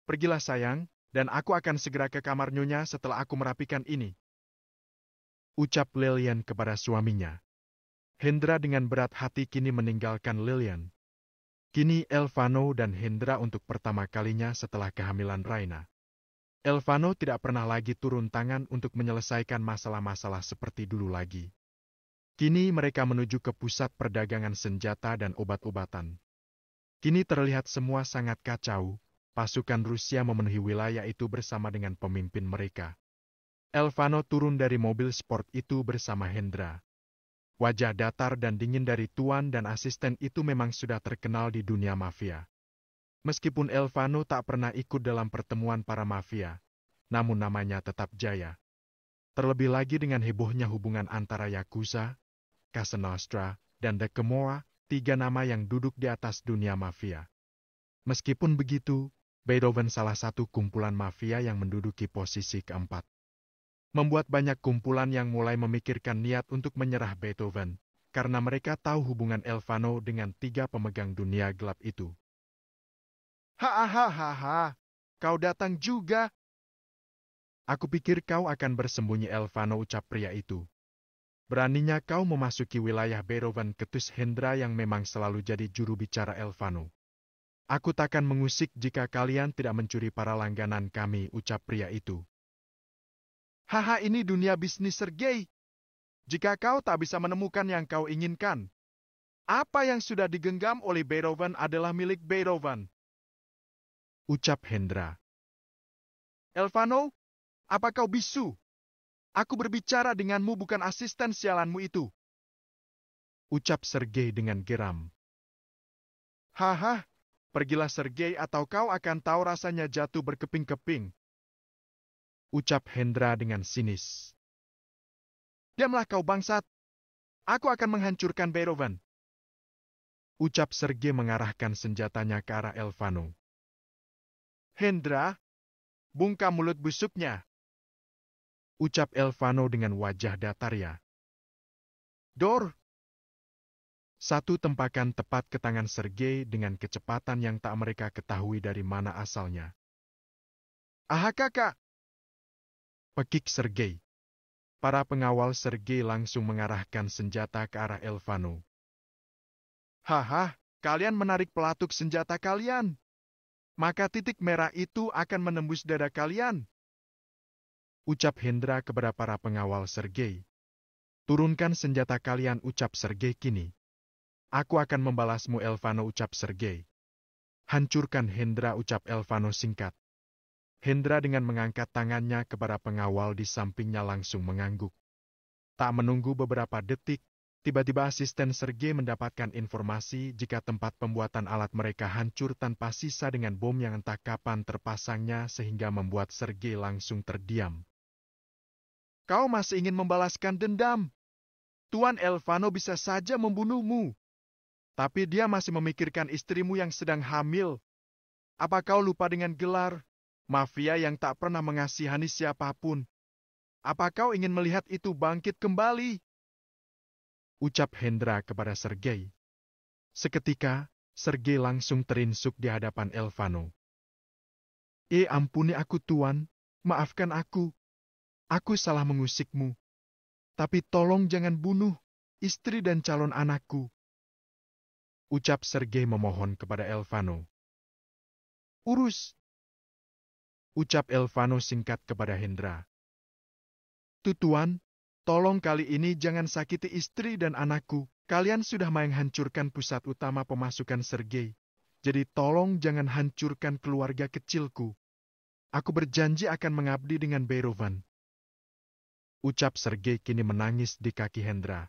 Pergilah sayang, dan aku akan segera ke kamar nyonya setelah aku merapikan ini, ucap Lilian kepada suaminya. Hendra dengan berat hati kini meninggalkan Lilian. Kini Elvano dan Hendra untuk pertama kalinya setelah kehamilan Raina. Elvano tidak pernah lagi turun tangan untuk menyelesaikan masalah-masalah seperti dulu lagi. Kini mereka menuju ke pusat perdagangan senjata dan obat-obatan. Kini terlihat semua sangat kacau. Pasukan Rusia memenuhi wilayah itu bersama dengan pemimpin mereka. Elvano turun dari mobil sport itu bersama Hendra. Wajah datar dan dingin dari tuan dan asisten itu memang sudah terkenal di dunia mafia. Meskipun Elvano tak pernah ikut dalam pertemuan para mafia, namun namanya tetap jaya. Terlebih lagi dengan hebohnya hubungan antara Yakuza, Casa Nostra, dan The Camorra, 3 nama yang duduk di atas dunia mafia. Meskipun begitu, Beethoven salah satu kumpulan mafia yang menduduki posisi keempat. Membuat banyak kumpulan yang mulai memikirkan niat untuk menyerah Beethoven, karena mereka tahu hubungan Elvano dengan 3 pemegang dunia gelap itu. Hahaha, kau datang juga. Aku pikir kau akan bersembunyi, Elvano, ucap pria itu. Beraninya kau memasuki wilayah Beethoven, ketus Hendra yang memang selalu jadi juru bicara Elvano. Aku takkan mengusik jika kalian tidak mencuri para langganan kami, ucap pria itu. Haha, ini dunia bisnis, Sergei. Jika kau tak bisa menemukan yang kau inginkan, apa yang sudah digenggam oleh Beethoven adalah milik Beethoven, ucap Hendra. Elvano, apa kau bisu? Aku berbicara denganmu, bukan asisten sialanmu itu, ucap Sergei dengan geram. Haha, pergilah Sergei atau kau akan tahu rasanya jatuh berkeping-keping, ucap Hendra dengan sinis. Diamlah kau bangsat, aku akan menghancurkan Beethoven, ucap Sergei mengarahkan senjatanya ke arah Elvano. Hendra, bungkam mulut busuknya, ucap Elvano dengan wajah datar ya. Dor! Satu tempakan tepat ke tangan Sergei dengan kecepatan yang tak mereka ketahui dari mana asalnya. Aha kakak! Pekik Sergei. Para pengawal Sergei langsung mengarahkan senjata ke arah Elvano. Haha, kalian menarik pelatuk senjata kalian. Maka titik merah itu akan menembus dada kalian, ucap Hendra kepada para pengawal Sergei. Turunkan senjata kalian, ucap Sergei kini. Aku akan membalasmu, Elvano, ucap Sergei. Hancurkan Hendra, ucap Elvano singkat. Hendra dengan mengangkat tangannya kepada pengawal di sampingnya langsung mengangguk. Tak menunggu beberapa detik, tiba-tiba asisten Sergei mendapatkan informasi jika tempat pembuatan alat mereka hancur tanpa sisa dengan bom yang entah kapan terpasangnya sehingga membuat Sergei langsung terdiam. Kau masih ingin membalaskan dendam? Tuan Elvano bisa saja membunuhmu. Tapi dia masih memikirkan istrimu yang sedang hamil. Apa kau lupa dengan gelar mafia yang tak pernah mengasihani siapapun? Apa kau ingin melihat itu bangkit kembali? Ucap Hendra kepada Sergei. Seketika, Sergei langsung terinsuk di hadapan Elvano. Ampuni aku, Tuan. Maafkan aku. Aku salah mengusikmu. Tapi tolong jangan bunuh istri dan calon anakku, ucap Sergei memohon kepada Elvano. Urus, ucap Elvano singkat kepada Hendra. Tuan, tolong kali ini jangan sakiti istri dan anakku. Kalian sudah menghancurkan pusat utama pemasukan Sergei. Jadi tolong jangan hancurkan keluarga kecilku. Aku berjanji akan mengabdi dengan Beethoven, ucap Sergei kini menangis di kaki Hendra.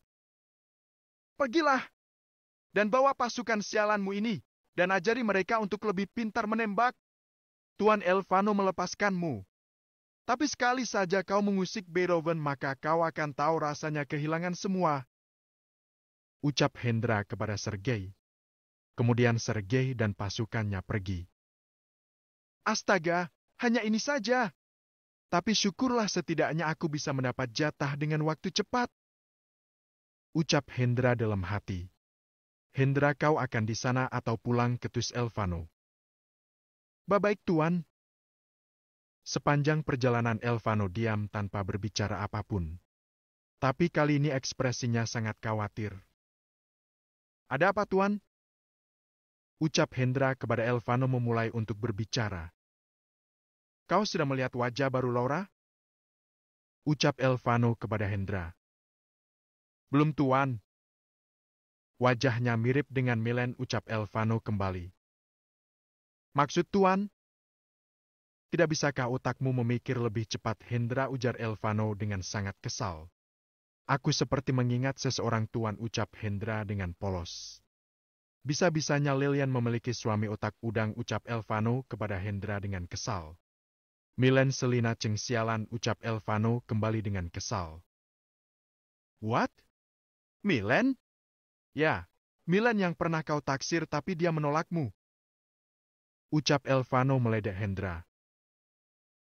Pergilah dan bawa pasukan sialanmu ini, dan ajari mereka untuk lebih pintar menembak. Tuan Elvano melepaskanmu. Tapi sekali saja kau mengusik Beethoven, maka kau akan tahu rasanya kehilangan semua, ucap Hendra kepada Sergei. Kemudian Sergei dan pasukannya pergi. Astaga, hanya ini saja. Tapi syukurlah setidaknya aku bisa mendapat jatah dengan waktu cepat, ucap Hendra dalam hati. Hendra, kau akan di sana atau pulang, ketus Elvano. Baik, Tuan. Sepanjang perjalanan Elvano diam tanpa berbicara apapun. Tapi kali ini ekspresinya sangat khawatir. Ada apa, Tuan? Ucap Hendra kepada Elvano memulai untuk berbicara. Kau sudah melihat wajah baru Laura? Ucap Elvano kepada Hendra. Belum Tuan. Wajahnya mirip dengan Milen, ucap Elvano kembali. Maksud Tuan? Tidak bisakah otakmu memikir lebih cepat, Hendra, ujar Elvano dengan sangat kesal. Aku seperti mengingat seseorang, Tuan, ucap Hendra dengan polos. Bisa-bisanya Lilian memiliki suami otak udang, ucap Elvano kepada Hendra dengan kesal. Milen selina ceng sialan, ucap Elvano kembali dengan kesal. What? Milen? Ya, Milen yang pernah kau taksir tapi dia menolakmu, ucap Elvano meledek Hendra.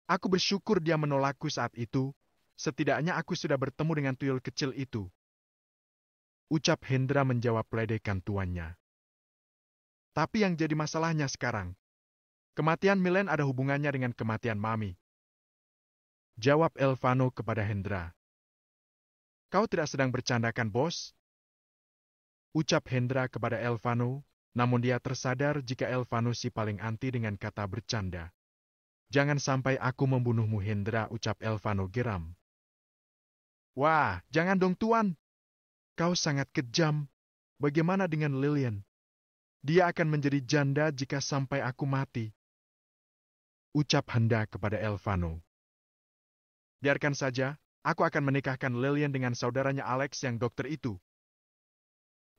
Aku bersyukur dia menolakku saat itu, setidaknya aku sudah bertemu dengan tuyul kecil itu, ucap Hendra menjawab ledekan tuannya. Tapi yang jadi masalahnya sekarang, kematian Milen ada hubungannya dengan kematian Mami, jawab Elvano kepada Hendra. Kau tidak sedang bercandakan, bos? Ucap Hendra kepada Elvano, namun dia tersadar jika Elvano si paling anti dengan kata bercanda. Jangan sampai aku membunuhmu, Hendra, ucap Elvano geram. Wah, jangan dong, Tuan. Kau sangat kejam. Bagaimana dengan Lilian? Dia akan menjadi janda jika sampai aku mati, ucap Hendra kepada Elvano. Biarkan saja, aku akan menikahkan Lilian dengan saudaranya Alex yang dokter itu,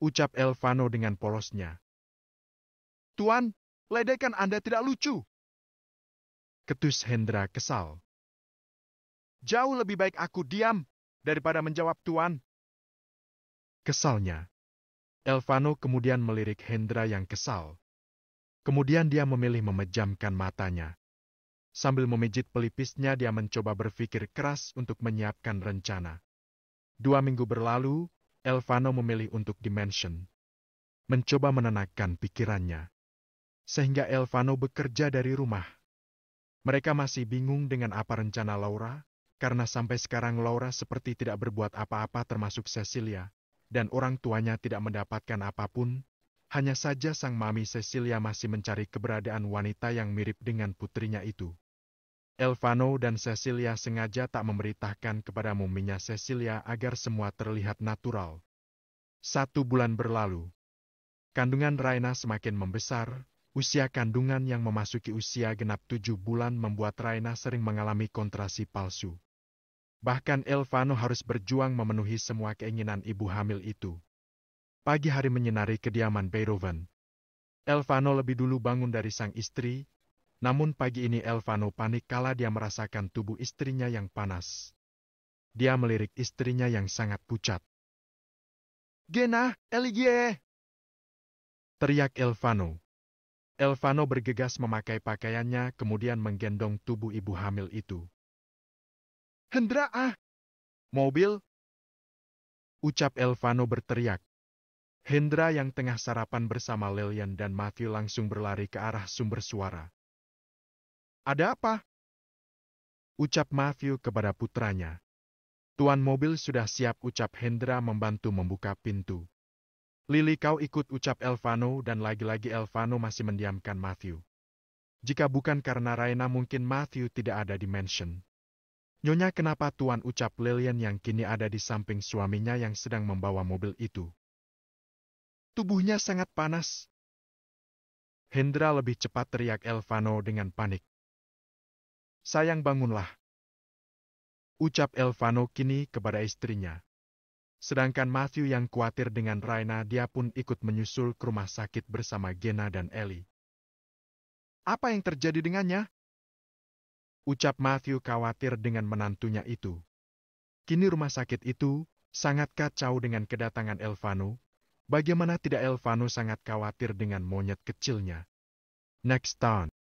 ucap Elvano dengan polosnya. Tuan, ledekan Anda tidak lucu, ketus Hendra kesal. Jauh lebih baik aku diam daripada menjawab, Tuan, kesalnya. Elvano kemudian melirik Hendra yang kesal. Kemudian dia memilih memejamkan matanya. Sambil memijit pelipisnya, dia mencoba berpikir keras untuk menyiapkan rencana. 2 minggu berlalu, Elvano memilih untuk dimension. Mencoba menenangkan pikirannya. Sehingga Elvano bekerja dari rumah. Mereka masih bingung dengan apa rencana Laura, karena sampai sekarang Laura seperti tidak berbuat apa-apa termasuk Cecilia, dan orang tuanya tidak mendapatkan apapun. Hanya saja sang mami Cecilia masih mencari keberadaan wanita yang mirip dengan putrinya itu. Elvano dan Cecilia sengaja tak memberitakan kepada muminya Cecilia agar semua terlihat natural. 1 bulan berlalu. Kandungan Raina semakin membesar. Usia kandungan yang memasuki usia genap 7 bulan membuat Raina sering mengalami kontrasi palsu. Bahkan Elvano harus berjuang memenuhi semua keinginan ibu hamil itu. Pagi hari menyinari kediaman Beethoven. Elvano lebih dulu bangun dari sang istri, namun pagi ini Elvano panik kala dia merasakan tubuh istrinya yang panas. Dia melirik istrinya yang sangat pucat. Gena, Eligie! Teriak Elvano. Elvano bergegas memakai pakaiannya kemudian menggendong tubuh ibu hamil itu. Hendra, mobil! Ucap Elvano berteriak. Hendra yang tengah sarapan bersama Lilian dan Matthew langsung berlari ke arah sumber suara. Ada apa? Ucap Matthew kepada putranya. Tuan, mobil sudah siap, ucap Hendra membantu membuka pintu. Lily, kau ikut, ucap Elvano, dan lagi-lagi Elvano masih mendiamkan Matthew. Jika bukan karena Raina mungkin Matthew tidak ada di mansion. Nyonya, kenapa, Tuan, ucap Lilian yang kini ada di samping suaminya yang sedang membawa mobil itu. Tubuhnya sangat panas. Hendra lebih cepat, teriak Elvano dengan panik. Sayang, bangunlah, ucap Elvano kini kepada istrinya. Sedangkan Matthew yang khawatir dengan Raina, dia pun ikut menyusul ke rumah sakit bersama Gena dan Ellie. Apa yang terjadi dengannya? Ucap Matthew khawatir dengan menantunya itu. Kini rumah sakit itu sangat kacau dengan kedatangan Elvano. Bagaimana tidak, Elvano sangat khawatir dengan monyet kecilnya. Next time.